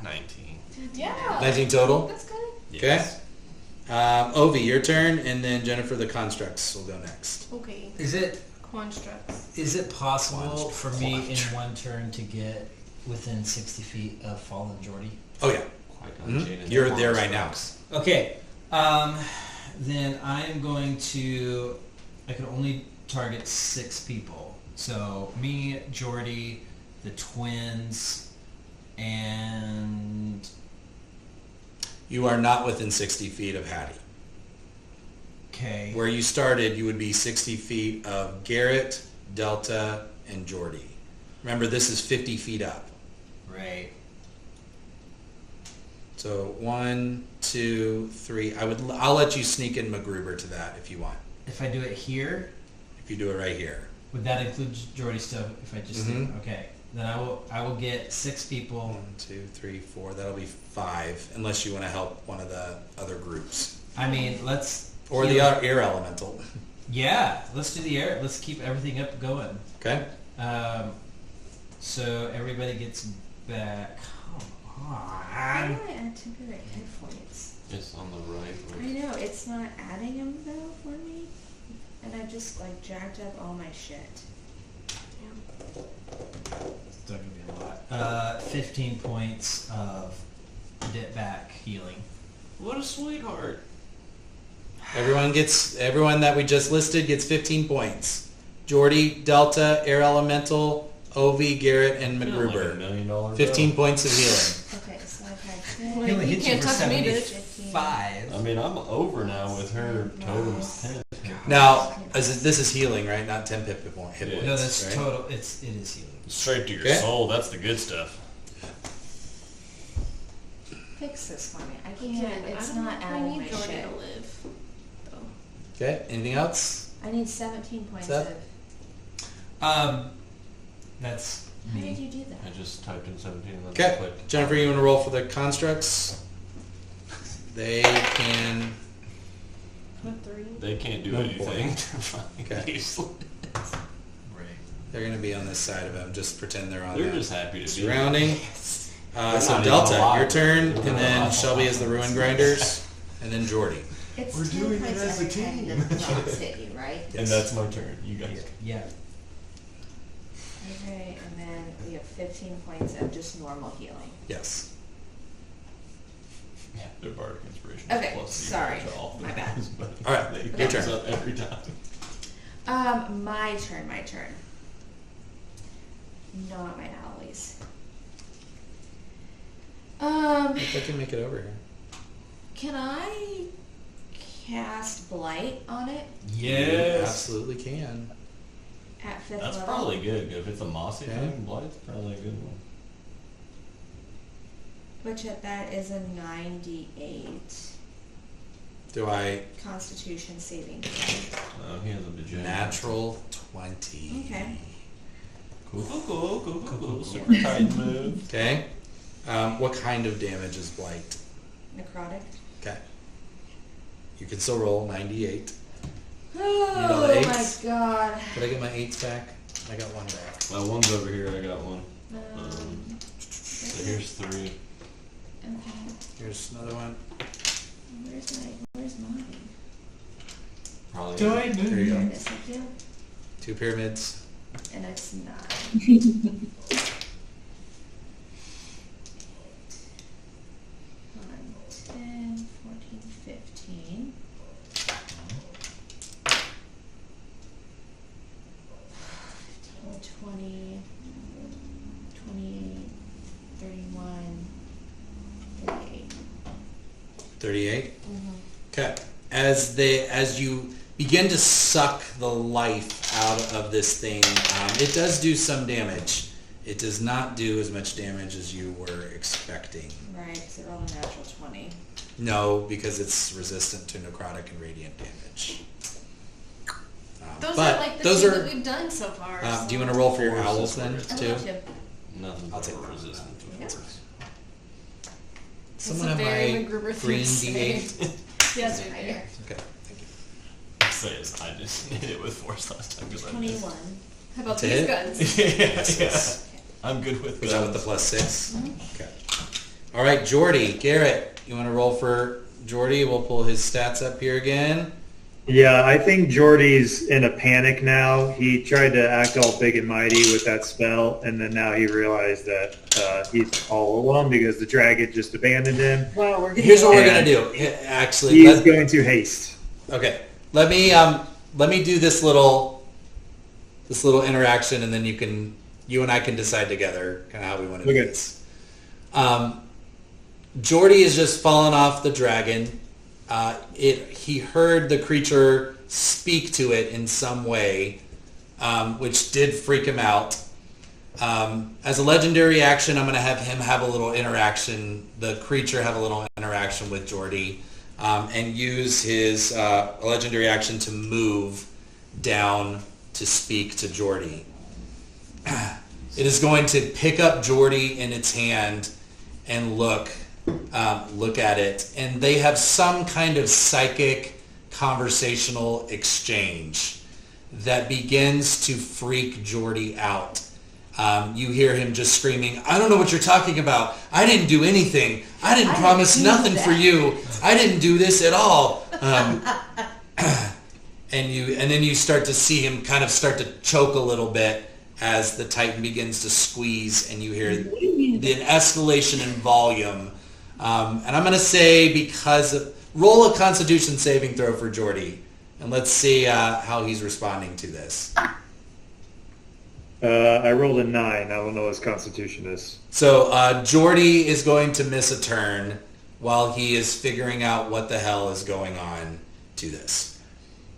19. Yeah. 19 total. That's good. Yes. Ovi, your turn, and then Jennifer, the constructs will go next. Okay. Is it possible for me in one turn to get within 60 feet of Fallen Jordy? Oh yeah, you're there right now. Okay. Then I'm going to... I can only target 6 people. So me, Jordy, the twins, and... You are not within 60 feet of Hattie. Okay. Where you started, you would be 60 feet of Garrett, Delta, and Jordy. Remember, this is 50 feet up. Right. So 1, 2, 3. I'll let you sneak in MacGruber to that if you want. If I do it here, If you do it right here. would that include Jordy stuff? If I just did, Mhm. okay, then I will get 6 people. 1, 2, 3, 4. That'll be 5, unless you want to help one of the other groups I mean, let's or the air elemental. Yeah, let's do the air. Let's keep everything up going. Okay. So everybody gets back. Come How on. do I add temporary hit points? It's on the right. I know, it's not adding them though for me. And I just like jacked up all my shit. It's not gonna be a lot. 15 points of dip back healing. What a sweetheart. Everyone that we just listed gets 15 points. Jordy, Delta, Air Elemental, Ovi, Garrett, and Like $1 MacGruber. million 15 points of healing. Okay, so I've had Well, 10. you can't touch me, bitch. 75. I mean, I'm over now with her totem's 10. Now, this is healing, right? Not 10 hit points. Yeah. No, that's right? total. It is healing. Straight to your Okay. soul. That's the good stuff. Fix this for me. I can't. It's not I adding my need Jordy shit. to live. Okay. Anything else? I need 17 points Seth? of That's How did me. you do that? I just typed in 17 and then Okay, clicked. Jennifer, you want to roll for the constructs? They can. A 3. They can't do Oh, anything. Okay. Useless. Right. They're going to be on this side of him. Just pretend they're on They're the just happy to be surrounding. They're So not Delta, even alive. your turn, They're and not then alive. Shelby is the Ruin Grinders, and then Jordy. It's We're 10 doing it points as a every time team. the blocks hit you, right? And that's my turn. You guys. Yeah. Okay, and then we have 15 points of just normal healing. Yes. Yeah, they're bardic inspiration. Okay, plus sorry. zero to all My of bad. those, but All right, they your comes turn. up every time. My turn. Not my allies. If I can make it over here. Can I cast Blight on it You Yes. absolutely can. at 5th That's level? probably good. If it's a mossy Okay. thing, Blight's probably a good one. Which at that is a 98 Do I Constitution saving throw. He has a degenerate. natural 20? Okay. Cool. Super tight move. Okay. What kind of damage is Blight? Necrotic. Okay. You can still roll 98. Oh the my eights? god. Did I get my 8s back? I got 1 back. My one's over here. I got one. Um, So here's 3. okay. Here's another one. Where's mine? Probably. There you go. This I do, 2 pyramids. and it's 9. 10, 14, 15. 20, 28, 31, 38. 38. Okay. As you begin to suck the life out of this thing, it does do some damage. It does not do as much damage as you were expecting. Right, because it rolled a natural 20. No, because it's resistant to necrotic and radiant damage. Those but are like the those two are. that we've done so far. Do you want to roll for your Force owls is then what it I too? love to. Nothing I'll but take resistant to Yeah. force. Someone a have very my MacGruber green thing to D8. Yes, Right right here. Okay, thank you. Says I just hit it with force last time because I 21. How about To these hit? guns? yeah. I'm good with Was that with the guns. plus 6? Okay. All right, Jordy, Garrett, you want to roll for Jordy? We'll pull his stats up here again. Yeah, I think Jordy's in a panic now. He tried to act all big and mighty with that spell, and then now he realized that he's all alone because the dragon just abandoned him. Wow, we're Here's what we're Yeah. gonna do. Actually, He is going to haste. okay. Let me do this little interaction, and then you and I can decide together kind of how we want to do Okay. this. Jordy has just fallen off the dragon. He heard the creature speak to it in some way, which did freak him out. As a legendary action, I'm going to have him have a little interaction, the creature have a little interaction with Jordy, and use his legendary action to move down to speak to Jordy. It is going to pick up Jordy in its hand and look at it, and they have some kind of psychic conversational exchange that begins to freak Jordy out. You hear him just screaming, "I don't know what you're talking about. I didn't do anything. I didn't promise do nothing that." for you. I didn't do this at all." And then you start to see him kind of start to choke a little bit as the Titan begins to squeeze, and you hear the escalation in volume. And I'm going to say roll a Constitution saving throw for Jordy, and let's see how he's responding to this. I rolled a 9. I don't know what his constitution is. So Jordy is going to miss a turn while he is figuring out what the hell is going on to this.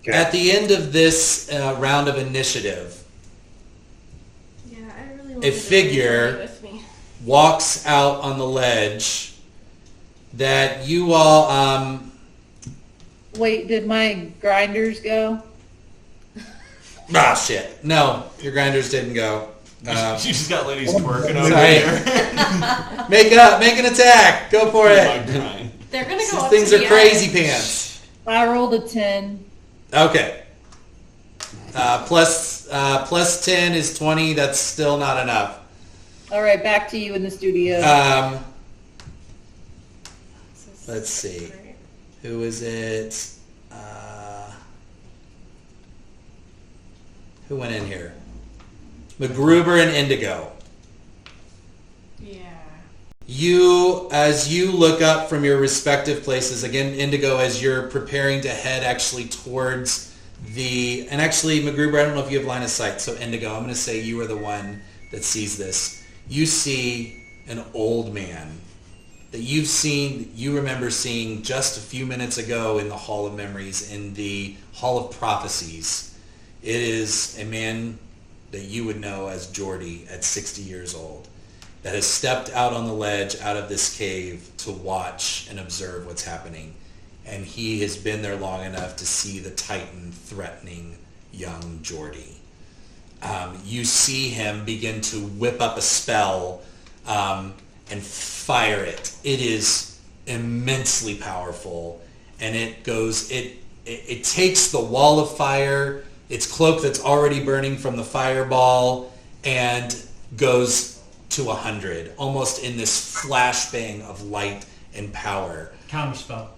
Okay. At the end of this round of initiative, Yeah, I really want A to figure- with me. walks out on the ledge that you all Wait, did my grinders go? Ah, shit. No, your grinders didn't go. She just got ladies twerking over Sorry. there. Make an attack. Go for it. They're gonna go These up things to are the crazy edge. pants. I rolled a 10. Okay. Plus 10 is 20. That's still not enough. All right, back to you in the studio. Let's see. Who is it? Who went in here? MacGruber and Indigo. Yeah. As you look up from your respective places, again, Indigo, as you're preparing to head actually towards and actually, MacGruber, I don't know if you have line of sight, so Indigo, I'm going to say you are the one that sees this. You see an old man that you remember seeing just a few minutes ago in the Hall of Memories, in the Hall of Prophecies. It is a man that you would know as Geordie at 60 years old, that has stepped out on the ledge out of this cave to watch and observe what's happening. And he has been there long enough to see the Titan threatening young Geordie. You see him begin to whip up a spell and fire it. It is immensely powerful, and it takes the wall of fire, its cloak that's already burning from the fireball, and goes to 100, almost in this flashbang of light and power. Counterspell.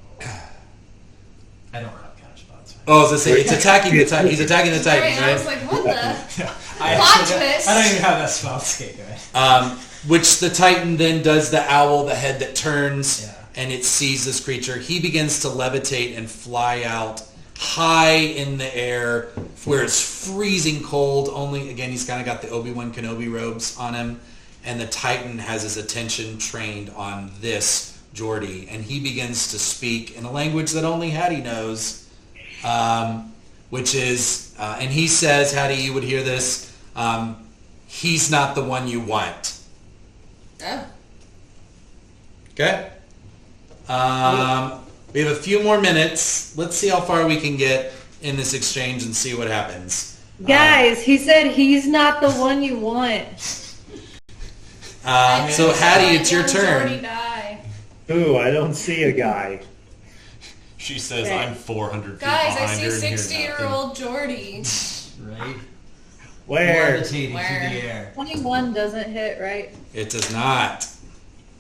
I don't have counterspell. It's fine. Oh, I was gonna say, it's attacking the Titan. He's attacking the Titan, Right, I was right? like, what the? I Plot actually don't- twist. I don't even have that spell. Okay, go ahead. Which the Titan then does the owl, the head that turns, Yeah. and it sees this creature. He begins to levitate and fly out high in the air where it's freezing cold. Only, again, he's kind of got the Obi-Wan Kenobi robes on him, and the Titan has his attention trained on this Geordie, and he begins to speak in a language that only Hattie knows, which is, and he says, Hattie, you would hear this, he's not the one you want. Oh. Okay? We have a few more minutes. Let's see how far we can get in this exchange and see what happens. Guys, he said he's not the one you want. So Hattie, it's your Young turn. Jordy die. Ooh, I don't see a guy. She says, Okay. I'm 400 feet Guys, I behind see her and hear 60-year-old Jordy. Right? Where? Levitating Where? through the air. 21 doesn't hit, right? It does not.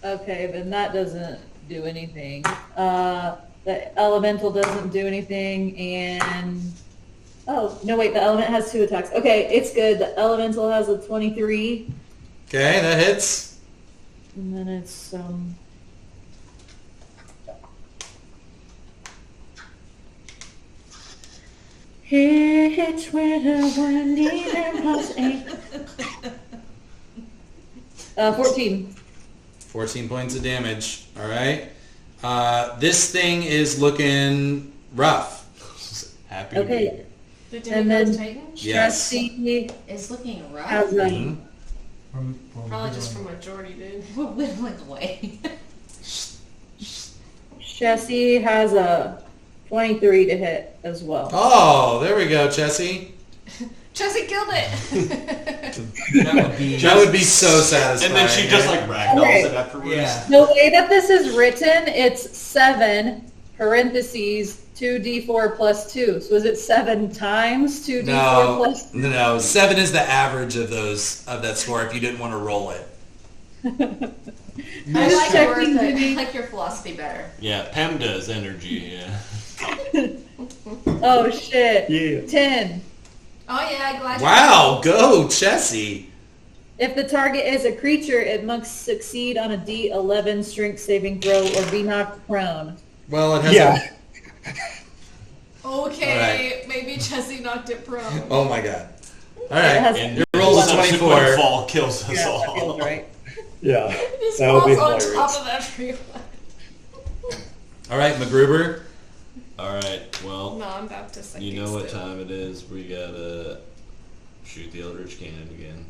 Okay, then that doesn't do anything. The elemental doesn't do anything, and... Oh, no, wait, the element has 2 attacks. Okay, it's good. The elemental has a 23, Okay, that hits. and then it's, It's winter one even plus 8. 14. 14 points of damage. All right. This thing is looking rough. Happy to be Okay. here. The And Demigod then- Titan? Yes. Stressy It's looking rough. has a... Mhm. Probably just from what Jordy did. We're whittling away. Chessie has a 23 to hit as well. Oh, there we go, Chessie. Chessie killed it! That would be so satisfying. And then she just like ragdolls Okay. it afterwards. yeah. The way that this is written, it's 7 parentheses 2d4 plus 2. So is it 7 times 2d4 No, plus no. 7 is the average of that score if you didn't want to roll it. I like checking, yours, Jimmy. I like your philosophy better. Yeah, Pem does energy, yeah. Oh shit. Yeah. 10. Oh yeah, glad Wow, go, Chessie. If the target is a creature, it must succeed on a D11 strength saving throw or be knocked prone. Well, it has Yeah. Okay, maybe Chessie knocked it prone. Oh my god. All It has- right. And Your roll is subsequent 24. fall kills us Yeah, that all. feels right. Yeah. This That would be falls on hilarious. top of everyone. All right, MacGruber. Alright, well, No, I'm about to say you know what time it is. We gotta shoot the Eldritch Cannon again.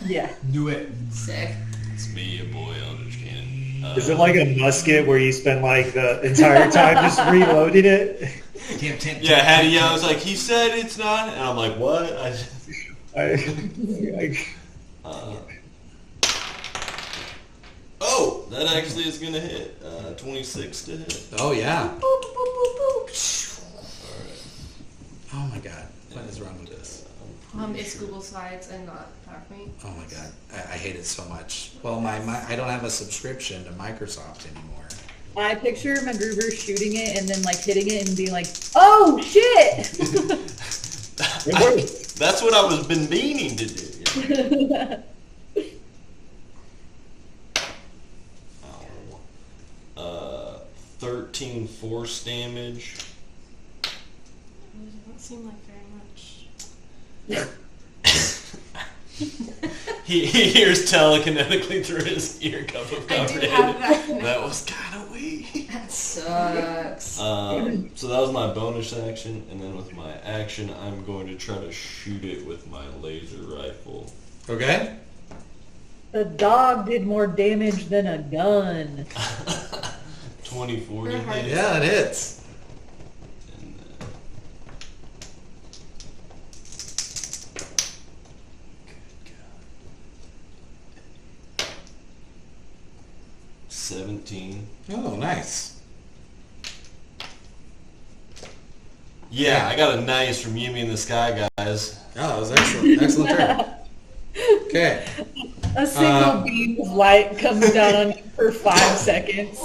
Yeah. Do it. Sick. It's me, your boy, Eldritch Cannon. Is it like a musket where you spend like the entire time just reloading it? Yeah, Hattie, I was like, he said it's not, and I'm like, what? Oh, that actually is gonna hit. 26 to hit. Oh yeah. Boop, boop, boop, boop. Oh my god. What is wrong with this? It's Google Slides and not PowerPoint. Oh my god. I hate it so much. Well, my I don't have a subscription to Microsoft anymore. I picture MacGruber shooting it and then like hitting it and being like, "Oh shit!" That's what I was been meaning to do. 13 force damage. It doesn't seem like very much. He hears telekinetically through his ear cup of I do coverage. have that. That was kind of weak. That sucks. So that was my bonus action, and then with my action, I'm going to try to shoot it with my laser rifle. Okay. The dog did more damage than a gun. 24 to Very hard. hit. Yeah, it hits. And then... Good God. 17. Oh, nice. Yeah, I got a nice from Yumi in the Sky, guys. Oh, that was excellent. Excellent turn. Okay. A single beam of light comes down on you for 5 seconds.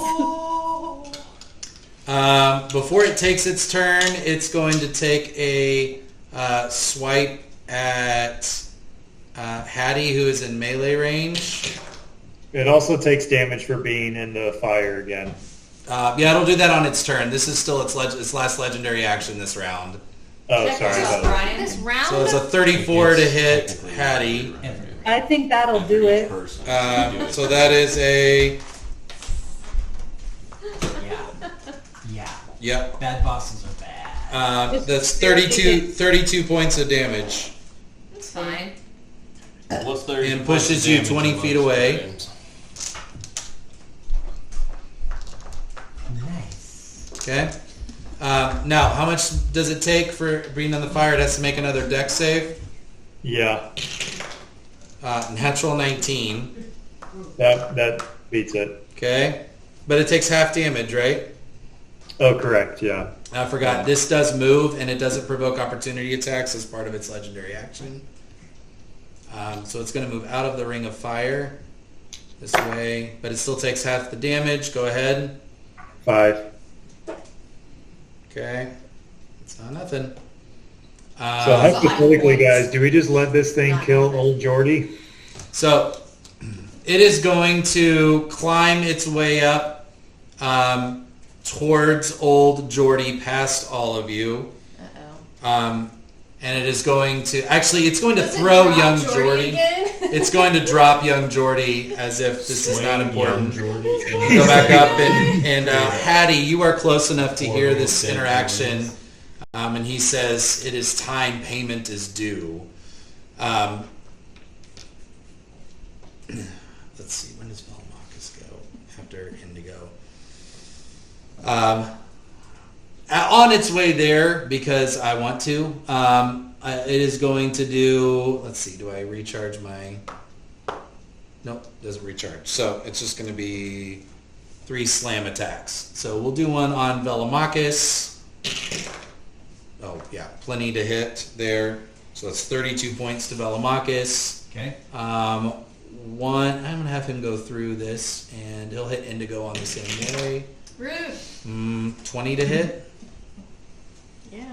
Before it takes its turn, it's going to take a swipe at Hattie, who is in melee range. It also takes damage for being in the fire again. Yeah, it'll do that on its turn. This is still its last legendary action this round. Oh, Check sorry. this out, That Brian. This round? So it's a 34 to hit Hattie. I think that'll do it. So that is a... Yeah. Yep. Bad bosses are bad. That's 32 points of damage. It's fine. What's 30 And pushes you damage 20 amongst feet away. frames? Nice. Okay. Now, how much does it take for being on the fire? It has to make another dex save. Yeah, Natural 19. that beats it. Okay. But it takes half damage, right? Oh, correct. Yeah. I forgot. This does move, and it doesn't provoke opportunity attacks as part of its legendary action. So it's going to move out of the ring of fire this way, but it still takes half the damage. Go ahead. 5. Okay. It's not nothing. So Uh, hypothetically, guys, do we just let this thing kill old Jordy? So it is going to climb its way up towards old Jordy, past all of you. Uh-oh. And it is going to... Actually, it's going to Does it throw drop young Jordy Jordy. again? It's going to drop young Jordy as if this is not Swing important. young Jordy. Go back up and Hattie, you are close enough to hear this interaction. And he says, "It is time. Payment is due." Let's see. When does Velmachus go after Indigo? On its way there, because I want to. It is going to do. Let's see. Do I recharge my? Nope, doesn't recharge. So it's just going to be 3 slam attacks. So we'll do one on Velomachus. Oh yeah, plenty to hit there. So that's 32 points to Velomachus. Okay. One, I'm going to have him go through this, and he'll hit Indigo on the same way. Rude. 20 to hit. Yeah.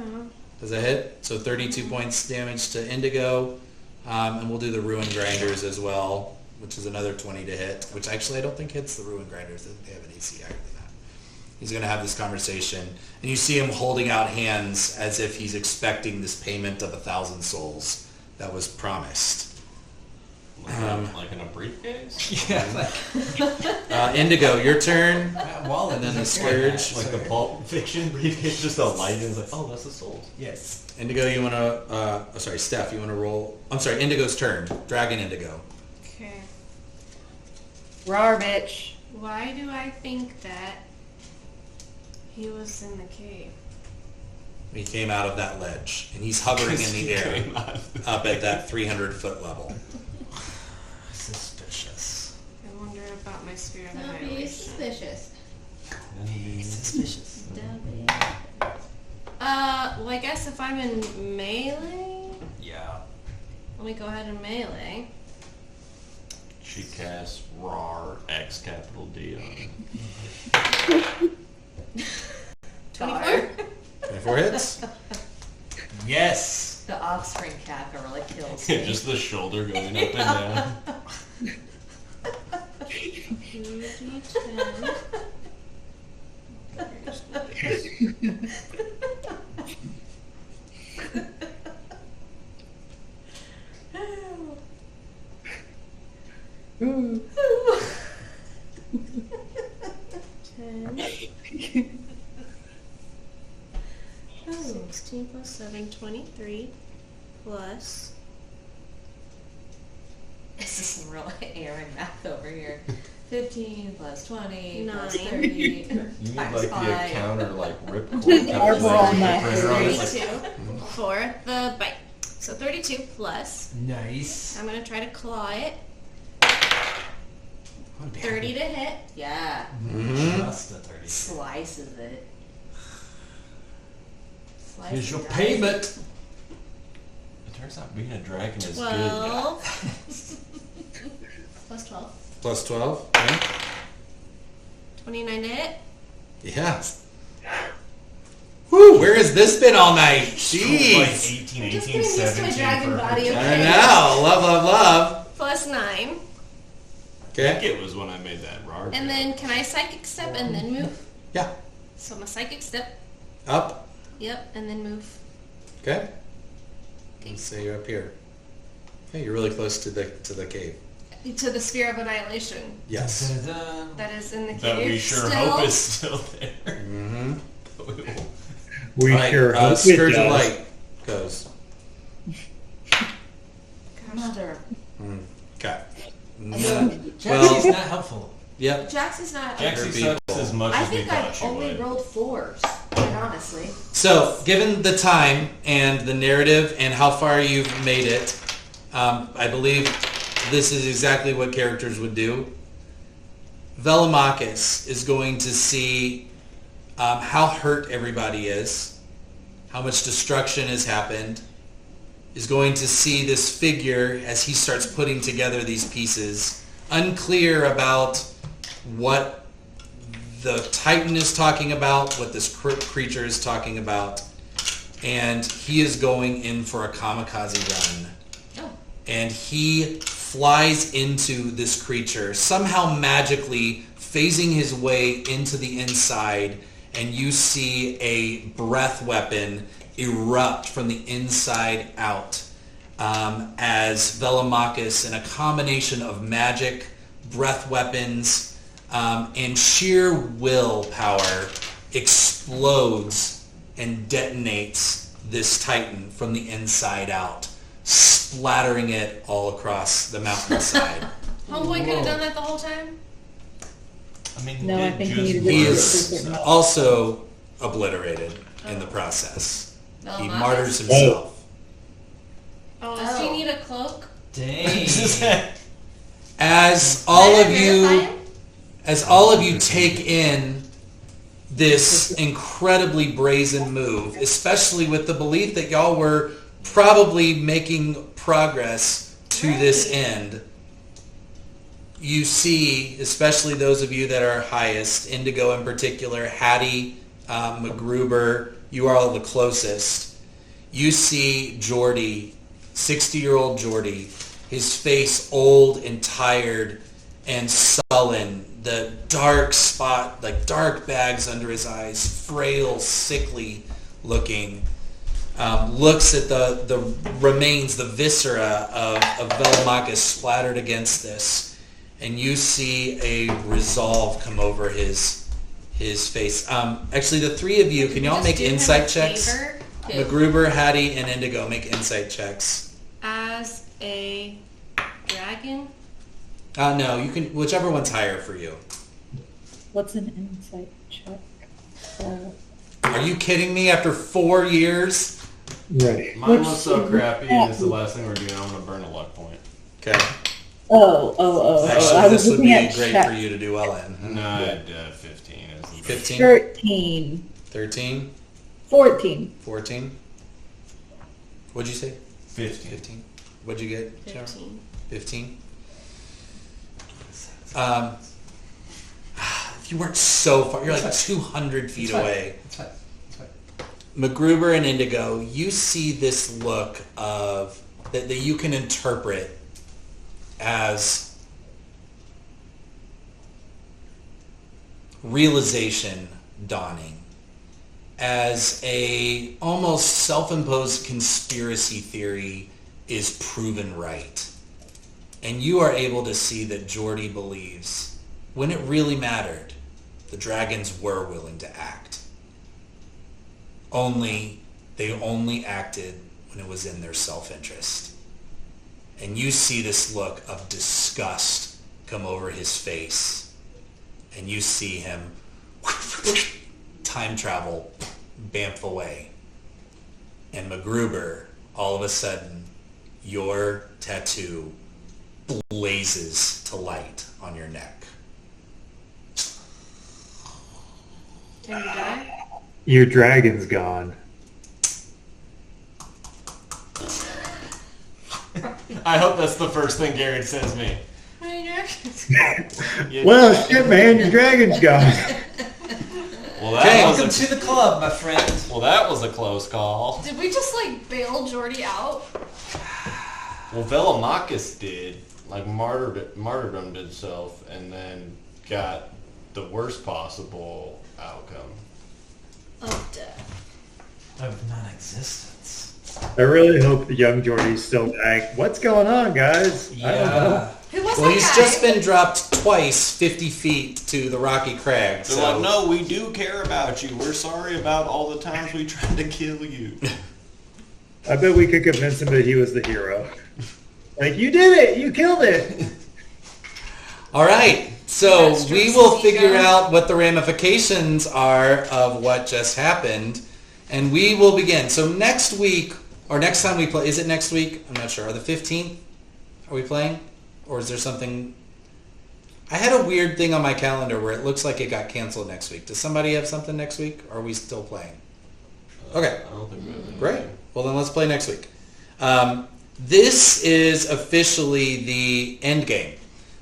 Does that hit? So 32 points damage to Indigo. And we'll do the Ruin Grinders as well, which is another 20 to hit, which actually I don't think hits the Ruin Grinders. They have an AC higher than that. He's going to have this conversation, and you see him holding out hands as if he's expecting this payment of 1,000 souls that was promised. Like in a briefcase? Yeah. Indigo, your turn. Wallet. And then the Scourge. Like the Pulp Fiction briefcase, just a light and it's like, oh, that's the souls. Yes. Indigo, you want to... sorry, Steph, you want to roll... I'm sorry, Indigo's turn. Dragon Indigo. Okay. Rawr, bitch. Why do I think that he was in the cave? He came out of that ledge, and he's hovering in the air up at that 300-foot level. Suspicious. I wonder about my sphere of Don't be annihilation. suspicious. Suspicious. Don't be. Well, I guess if I'm in melee, Yeah. let me go ahead and melee. She casts RAR X capital D on it. 24? 24 hits? Yes. The offspring cackle really kills me. Just the shoulder going up and down. 2d10. Ooh. 10. 16 plus 7, 23 plus. This is some real Aaron math over here. 15 plus 20 plus 9. 30 You need times like the 5. counter like ripcord Overall calculator math. printer on it. 32 for the bite. So 32 plus. Nice. I'm going to try to claw it. Oh, damn. 30 to hit. Yeah. Mm-hmm. Just a 30. Slices it. Slices Here's your it. payment. It turns out being a dragon is 12 plus 12. Plus 12? Okay. 29 to hit. Yeah. Woo, where has this been all night? good. Like Jeez. 18, I'm just 18, getting used to a 17 dragon for body, her. okay? I know. Love, love, love. Plus 9. I think Okay. it was when I made that RAR. And then can I psychic step and then move? Yeah. So I'm a psychic step. Up. Yep, and then move. Okay. Let's say you're up here. Okay, you're really close to the cave. To the sphere of annihilation. Yes. Dun-dun-dun. That is in the cave. that we sure still. hope is still there. Mm-hmm. But we won't. We Right, sure hope it Scourge of does. Light goes. Mother. Okay. Jesse's not helpful. Yep. Jaxie's not. Jaxie people. sucks as much I as we think thought I've she only would. rolled 4s, quite honestly. So, given the time and the narrative and how far you've made it, I believe this is exactly what characters would do. Velamachus is going to see how hurt everybody is, how much destruction has happened, is going to see this figure as he starts putting together these pieces, unclear about what the Titan is talking about, what this creature is talking about, and he is going in for a kamikaze run. Oh. And he flies into this creature, somehow magically phasing his way into the inside, and you see a breath weapon erupt from the inside out as Velamachus, in a combination of magic, breath weapons, and sheer willpower, explodes and detonates this Titan from the inside out, splattering it all across the mountainside. Homeboy could have done that the whole time. I mean, No, he I did think he just needed He to murder is himself. also obliterated in the process. He Velamachus? martyrs himself. Oh, does he need a cloak? Dang. As all of Verify you, him? as all of you take in this incredibly brazen move, especially with the belief that y'all were probably making progress to this end, you see, especially those of you that are highest, Indigo in particular, Hattie, MacGruber, you are all the closest. You see Geordie, 60-year-old Geordie, his face old and tired and sullen, the dark spot, like dark bags under his eyes, frail, sickly looking, looks at the remains, the viscera of Velamachus splattered against this, and you see a resolve come over his face. Actually, the three of you, can y'all Just make do him insight a checks? favor. MacGruber, Hattie, and Indigo make insight checks. As a dragon, No, you can, whichever one's higher for you. What's an insight check? Are you kidding me? After 4 years? Right. Mine was so crappy, and it's the last thing we're doing. I'm gonna burn a luck point. Okay. Actually, I was this would looking be at great chat. for you to do well in. No, 15 is 15? 13. 13? 14. 14? What'd you say? 15. 15. What'd you get, Sharon? 15. 15? You weren't so far. You're like 200 feet away. That's fine. That's fine. MacGruber and Indigo, you see this look of that you can interpret as realization dawning, as a almost self-imposed conspiracy theory is proven right. And you are able to see that Geordie believes when it really mattered, the dragons were willing to act. They only acted when it was in their self-interest. And you see this look of disgust come over his face. And you see him time travel, bamf away. And MacGruber, all of a sudden, your tattoo blazes to light on your neck. Can you die? Your dragon's gone. I hope that's the first thing Garrett says me. Yeah. Well, shit, man, your dragon's gone. Well, Okay. Welcome to the club, my friend. that was a close call. Did we just like bail Jordy out? Well, Velomachus did, like martyrdom did self, and then got the worst possible outcome. Oh, death. Of non-existence. I really hope the young Geordie's still back. What's going on, guys? I don't know. Yeah. Who was Well, that he's guy? just been dropped twice 50 feet to the Rocky Crag. They're So like, no, we do care about you. We're sorry about all the times we tried to kill you. I bet we could convince him that he was the hero. Like, you did it! You killed it! All right, so That's we Drew's will ego. figure out what the ramifications are of what just happened, and we will begin. So next week, or next time we play, is it next week? I'm not sure. Or the 15th? Are we playing? Or is there something? I had a weird thing on my calendar where it looks like it got canceled next week. Does somebody have something next week? Or are we still playing? Okay. I don't think we have Great. Well, then let's play next week. This is officially the end game.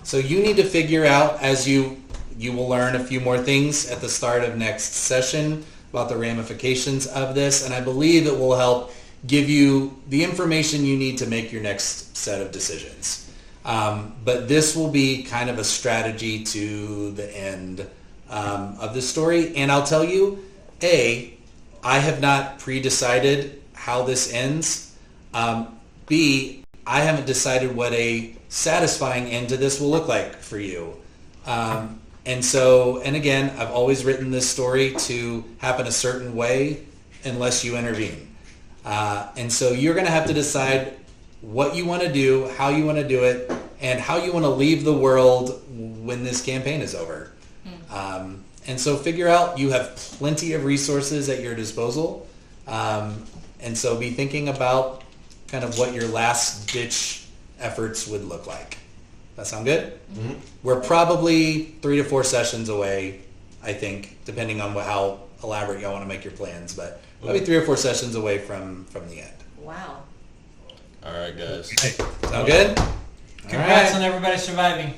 So you need to figure out, as you will learn a few more things at the start of next session about the ramifications of this, and I believe it will help give you the information you need to make your next set of decisions. But this will be kind of a strategy to the end of the story, and I'll tell you, I have not pre-decided how this ends. B, I haven't decided what a satisfying end to this will look like for you. And again, I've always written this story to happen a certain way unless you intervene. And so you're going to have to decide what you want to do, how you want to do it, and how you want to leave the world when this campaign is over. And so figure out, you have plenty of resources at your disposal. And so be thinking about kind of what your last ditch efforts would look like. That sound good? Mm-hmm. We're probably 3 to 4 sessions away, I think, depending on how elaborate y'all want to make your plans, but probably 3 or 4 sessions away from the end. Wow. All right, guys. Sound good? Congrats All on everybody surviving.